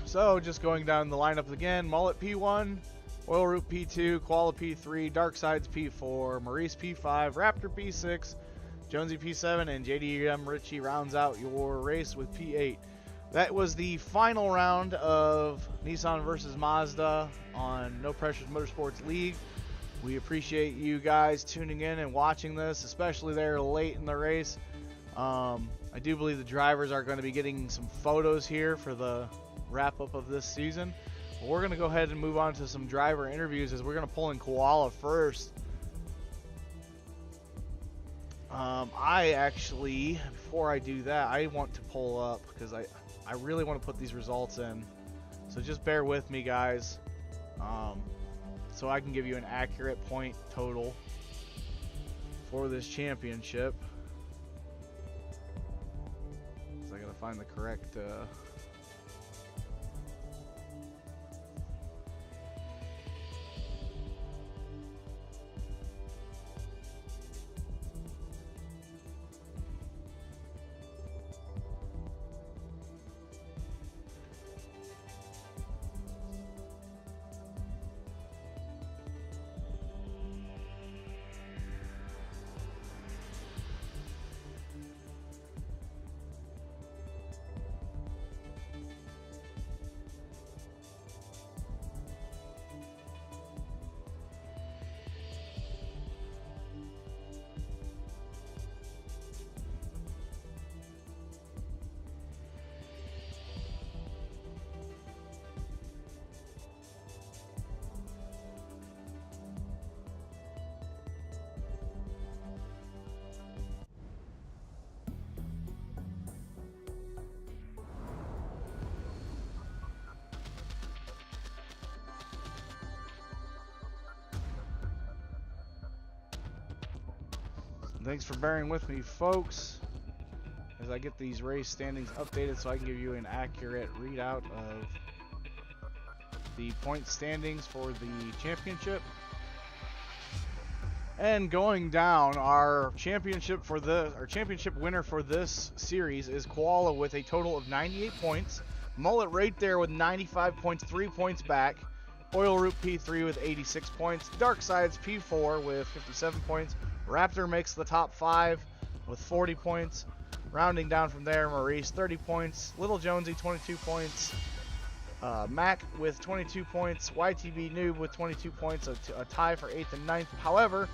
So, just going down the lineup again, Mullet P1, Oil Root P2, Koala P3, Darkside's P4, Maurice P5, Raptor P6, Jonesy P7, and JDM Richie rounds out your race with P8. That was the final round of Nissan versus Mazda on No Pressures Motorsports League. We appreciate you guys tuning in and watching this, especially there late in the race. I do believe the drivers are going to be getting some photos here for the wrap-up of this season. But we're going to go ahead and move on to some driver interviews as we're going to pull in Koala first. I actually, before I do that, I want to pull up because I really want to put these results in. So just bear with me, guys, so I can give you an accurate point total for this championship. So I gotta find the correct Thanks for bearing with me, folks, as I get these race standings updated so I can give you an accurate readout of the point standings for the championship. And going down, our championship winner for this series is Koala with a total of 98 points. Mullet right there with 95 points, 3 points back. Oil Root P3 with 86 points. Darkside's P4 with 57 points. Raptor makes the top 5 with 40 points. Rounding down from there, Maurice 30 points. Little Jonesy 22 points. Mac with 22 points. YTB Noob with 22 points. A tie for 8th and 9th. However,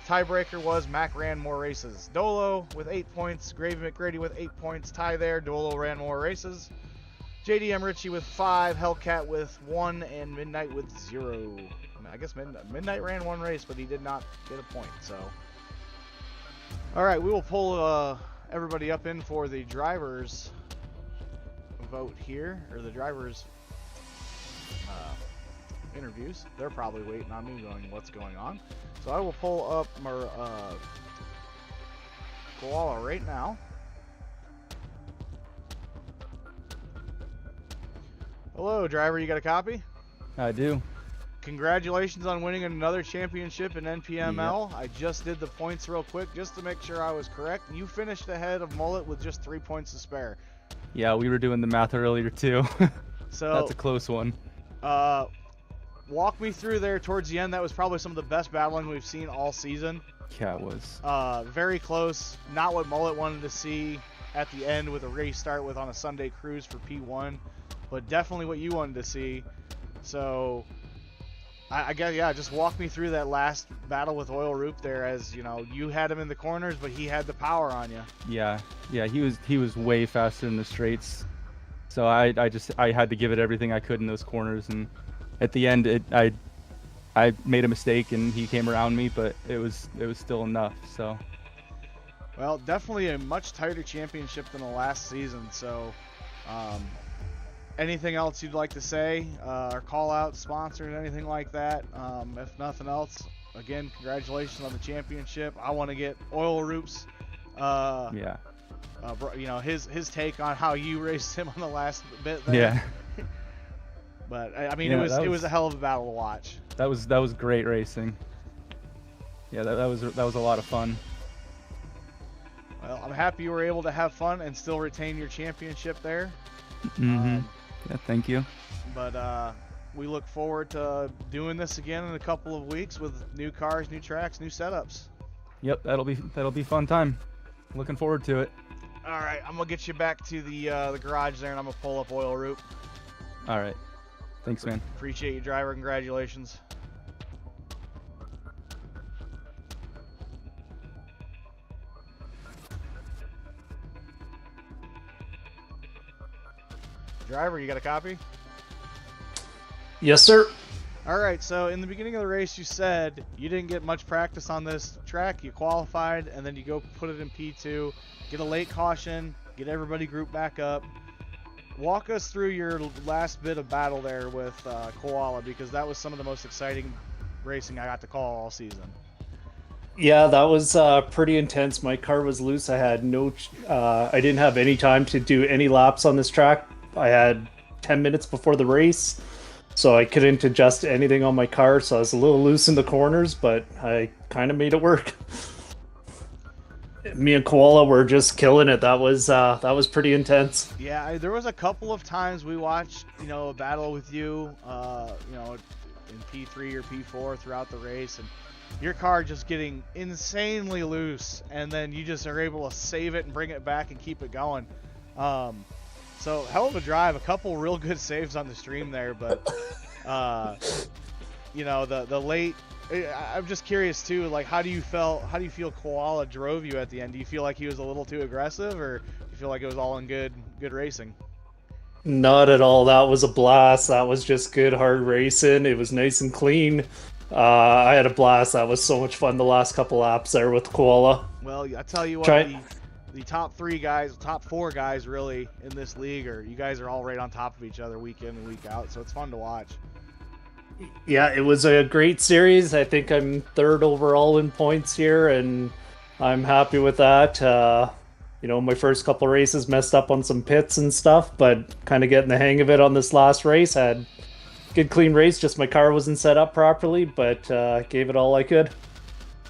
tiebreaker was Mac ran more races. Dolo with 8 points. Gravy McGrady with 8 points. Tie there. Dolo ran more races. JDM Richie with 5. Hellcat with 1. And Midnight with 0. I guess Midnight ran 1 race, but he did not get a point. So, all right, we will pull everybody up in for the drivers vote here, or the drivers' interviews. They're probably waiting on me going, what's going on? So I will pull up my koala right now. Hello, driver. You got a copy?
I do.
Congratulations on winning another championship in NPML.
Yep.
I just did the points real quick just to make sure I was correct. You finished ahead of Mullet with just 3 points to spare.
Yeah, we were doing the math earlier too.
So
that's a close one.
Walk me through there towards the end. That was probably some of the best battling we've seen all season.
Yeah, it was.
Very close. Not what Mullet wanted to see at the end with a race start with on a Sunday cruise for P1, but definitely what you wanted to see. So I guess, yeah, just walk me through that last battle with Oil Roop there, as you know, you had him in the corners, but he had the power on you.
Yeah, he was way faster in the straights. So I had to give it everything I could in those corners, and at the end I made a mistake and he came around me, but it was still enough. So
well, definitely a much tighter championship than the last season. So anything else you'd like to say, or call out sponsors, anything like that? If nothing else, again, congratulations on the championship. I want to get Oil Roop's you know, his take on how you raced him on the last bit there.
Yeah.
But I mean, it was a hell of a battle to watch.
That was great racing. Yeah, that was a lot of fun.
Well, I'm happy you were able to have fun and still retain your championship there.
Mm-hmm. Yeah, thank you.
But we look forward to doing this again in a couple of weeks with new cars, new tracks, new setups.
Yep, that'll be fun time. Looking forward to it.
All right, I'm gonna get you back to the garage there, and I'm gonna pull up Oil Roop.
All right, thanks, man.
Appreciate you, driver. Congratulations. Driver, you got a copy?
Yes, sir.
All right, so in the beginning of the race, you said you didn't get much practice on this track. You qualified, and then you go put it in P2, get a late caution, get everybody grouped back up. Walk us through your last bit of battle there with Koala, because that was some of the most exciting racing I got to call all season.
Yeah, that was pretty intense. My car was loose. I didn't have any time to do any laps on this track. I had 10 minutes before the race, so I couldn't adjust anything on my car, so I was a little loose in the corners, but I kind of made it work. Me and Koala were just killing it. That was pretty intense.
Yeah, there was a couple of times we watched, you know, a battle with you, you know, in P3 or P4 throughout the race, and your car just getting insanely loose, and then you just are able to save it and bring it back and keep it going. So hell of a drive, a couple real good saves on the stream there, but you know, the late. I'm just curious too, like how do you feel Koala drove you at the end? Do you feel like he was a little too aggressive, or do you feel like it was all in good racing?
Not at all. That was a blast. That was just good hard racing. It was nice and clean. I had a blast. That was so much fun the last couple laps there with Koala.
Well, I tell you what, the top three guys, top four guys really in this league, you guys are all right on top of each other week in and week out, so it's fun to watch.
Yeah, it was a great series. I think I'm third overall in points here, and I'm happy with that. You know, my first couple races messed up on some pits and stuff, but kind of getting the hang of it on this last race. Had good clean race, just my car wasn't set up properly, but gave it all I could.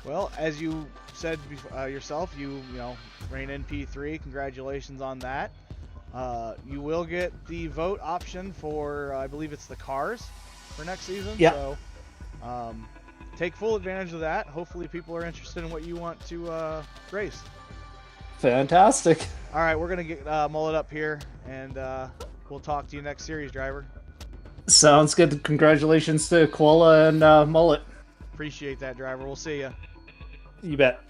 Well, as you said yourself, you know, ran in P3. Congratulations on that. You will get the vote option for, I believe it's the cars for next season.
Yeah.
So take full advantage of that. Hopefully people are interested in what you want to race.
Fantastic.
All right, we're going to get Mullet up here, and we'll talk to you next series, driver.
Sounds good. Congratulations to Koala and Mullet.
Appreciate that, driver. We'll see you.
You bet.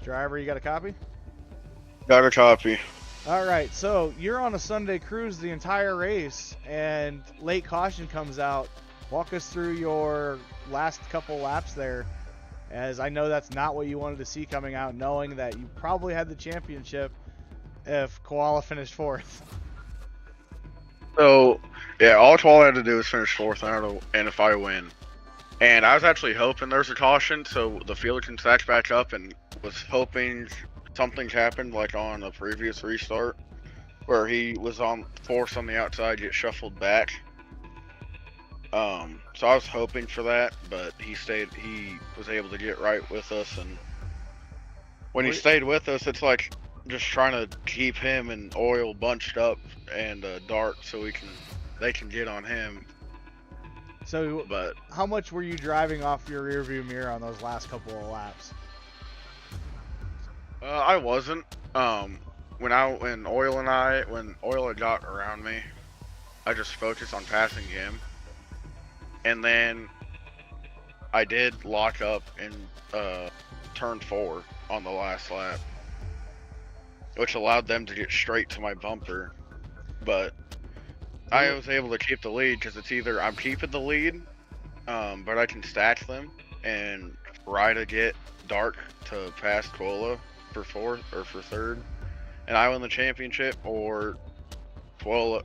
Driver, you got a copy?
Got a copy.
All right, so you're on a Sunday cruise the entire race, and late caution comes out. Walk us through your last couple laps there. as I know that's not what you wanted to see coming out, knowing that you probably had the championship if Koala finished 4th.
So, yeah, all Koala had to do was finish 4th, and if I win. And I was actually hoping there's a caution, so the field can stack back up, and was hoping something happened, like on a previous restart, where he was on force on the outside, get shuffled back. So I was hoping for that, but he was able to get right with us, and when he stayed with us, it's like just trying to keep him and Oil bunched up and Dart so they can get on him.
So,
but
how much were you driving off your rearview mirror on those last couple of laps?
I wasn't. When Oil had got around me, I just focused on passing him. And then I did lock up in turn 4 on the last lap, which allowed them to get straight to my bumper. But I was able to keep the lead because it's either I'm keeping the lead, but I can stack them and try to get Dark to pass Koala for 4th or for 3rd, and I win the championship, or Koala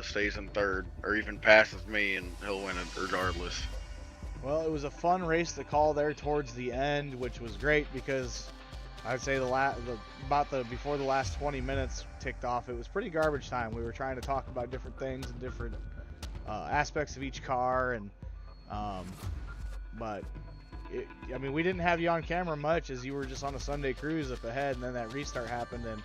stays in 3rd, or even passes me and he'll win it regardless.
Well, it was a fun race to call there towards the end, which was great because I'd say before the last 20 minutes ticked off, it was pretty garbage time. We were trying to talk about different things and different aspects of each car, and I mean, we didn't have you on camera much as you were just on a Sunday cruise up ahead, and then that restart happened, and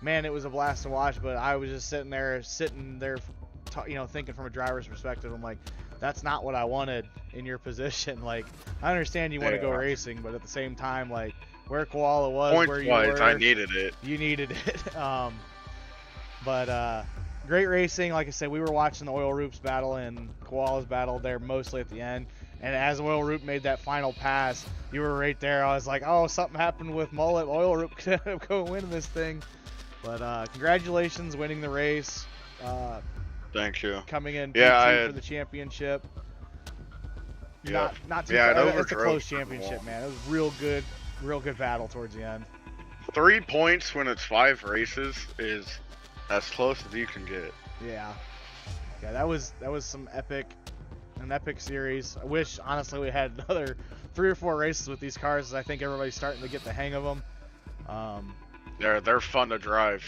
man, it was a blast to watch. But I was just sitting there, thinking from a driver's perspective. I'm like, that's not what I wanted in your position. Like, I understand you want to go racing, but at the same time, like, where Koala was, where you were,
I needed it.
You needed it. But great racing. Like I said, we were watching the Oil Roop's battle and Koala's battle there mostly at the end. And as Oil Roop made that final pass, you were right there. I was like, oh, something happened with Mullet. Oil Roop could end up going winning this thing. But congratulations, winning the race.
Thank you.
Coming in P2 for the championship.
Yeah.
Not too far. It's a close championship, man. It was real good battle towards the end.
3 points when it's 5 races is as close as you can get.
Yeah, that was an epic series. I wish honestly we had another 3 or 4 races with these cars, as I think everybody's starting to get the hang of them.
They're fun to drive.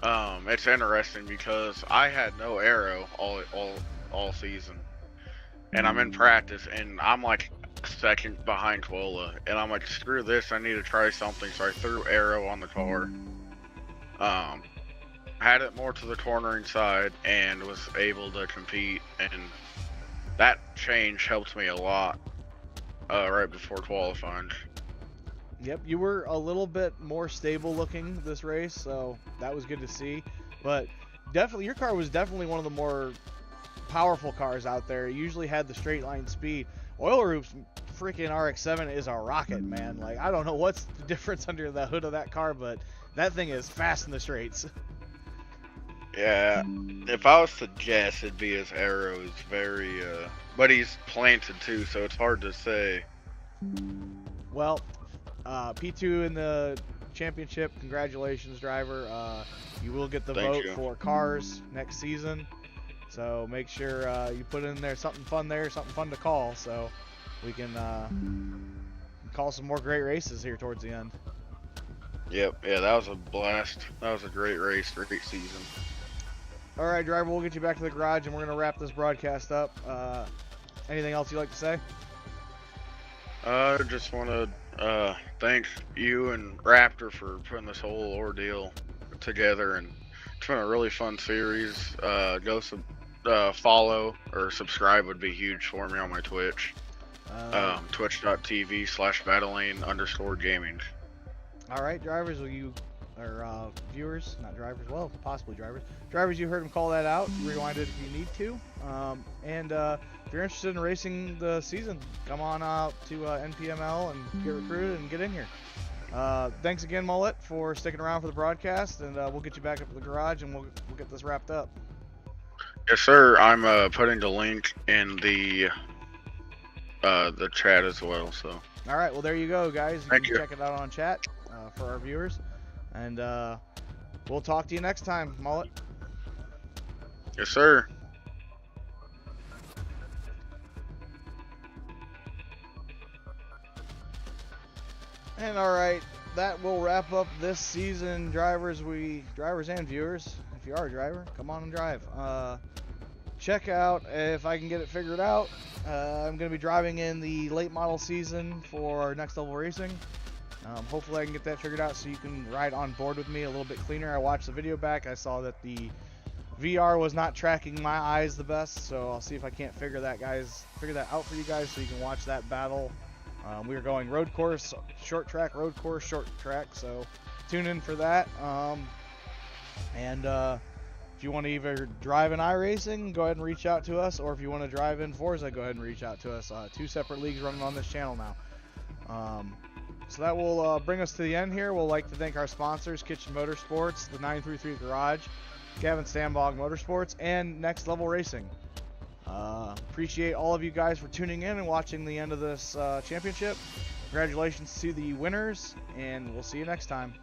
It's interesting because I had no aero all season, and I'm in practice, and I'm like second behind Koala, and I'm like, screw this, I need to try something. So I threw aero on the car, had it more to the cornering side, and was able to compete, and that change helped me a lot right before qualifying.
Yep, you were a little bit more stable looking this race, so that was good to see. But definitely, your car was definitely one of the more powerful cars out there. It usually had the straight line speed. Oil Roop's freaking RX-7 is a rocket, man. Like, I don't know what's the difference under the hood of that car, but that thing is fast in the straights.
Yeah, if I was to guess, it'd be his aero is very, but he's planted too, so it's hard to say.
Well, P2 in the championship. Congratulations, driver. You will get the vote for cars next season. So make sure you put in there something fun to call, so we can call some more great races here towards the end.
Yep, yeah, that was a blast. That was a great race, great season.
All right, driver, we'll get you back to the garage, and we're going to wrap this broadcast up. Anything else you'd like to say?
I just want to thank you and Raptor for putting this whole ordeal together, and it's been a really fun series. Go follow or subscribe would be huge for me on my Twitch. Twitch.tv/battling_gaming.
All right, drivers, viewers, not drivers, well, possibly drivers. Drivers, you heard him call that out. Rewind it if you need to. And if you're interested in racing the season, come on out to NPML and get recruited and get in here. Thanks again, Mullet, for sticking around for the broadcast, and we'll get you back up to the garage, and we'll get this wrapped up.
Yes, sir. I'm putting the link in the chat as well, so
All right, well, there you go, guys. You
Thank
can
you.
check it out on chat for our viewers. And we'll talk to you next time, Mullet.
Yes, sir.
And all right, that will wrap up this season, drivers and viewers. If you are a driver, come on and drive. Check out if I can get it figured out. I'm going to be driving in the late model season for Next Level Racing. Hopefully I can get that figured out so you can ride on board with me a little bit cleaner. I watched the video back. I saw that the VR was not tracking my eyes the best, so I'll see if I can't figure that out for you guys so you can watch that battle. We are going road course, short track, road course, short track, so tune in for that. If you want to either drive in iRacing, go ahead and reach out to us, or if you want to drive in Forza, go ahead and reach out to us. 2 separate leagues running on this channel now. So that will bring us to the end here. We'll like to thank our sponsors, Kitchen Motorsports, the 933 Garage, Gavin Stambog Motorsports, and Next Level Racing. Appreciate all of you guys for tuning in and watching the end of this championship. Congratulations to the winners, and we'll see you next time.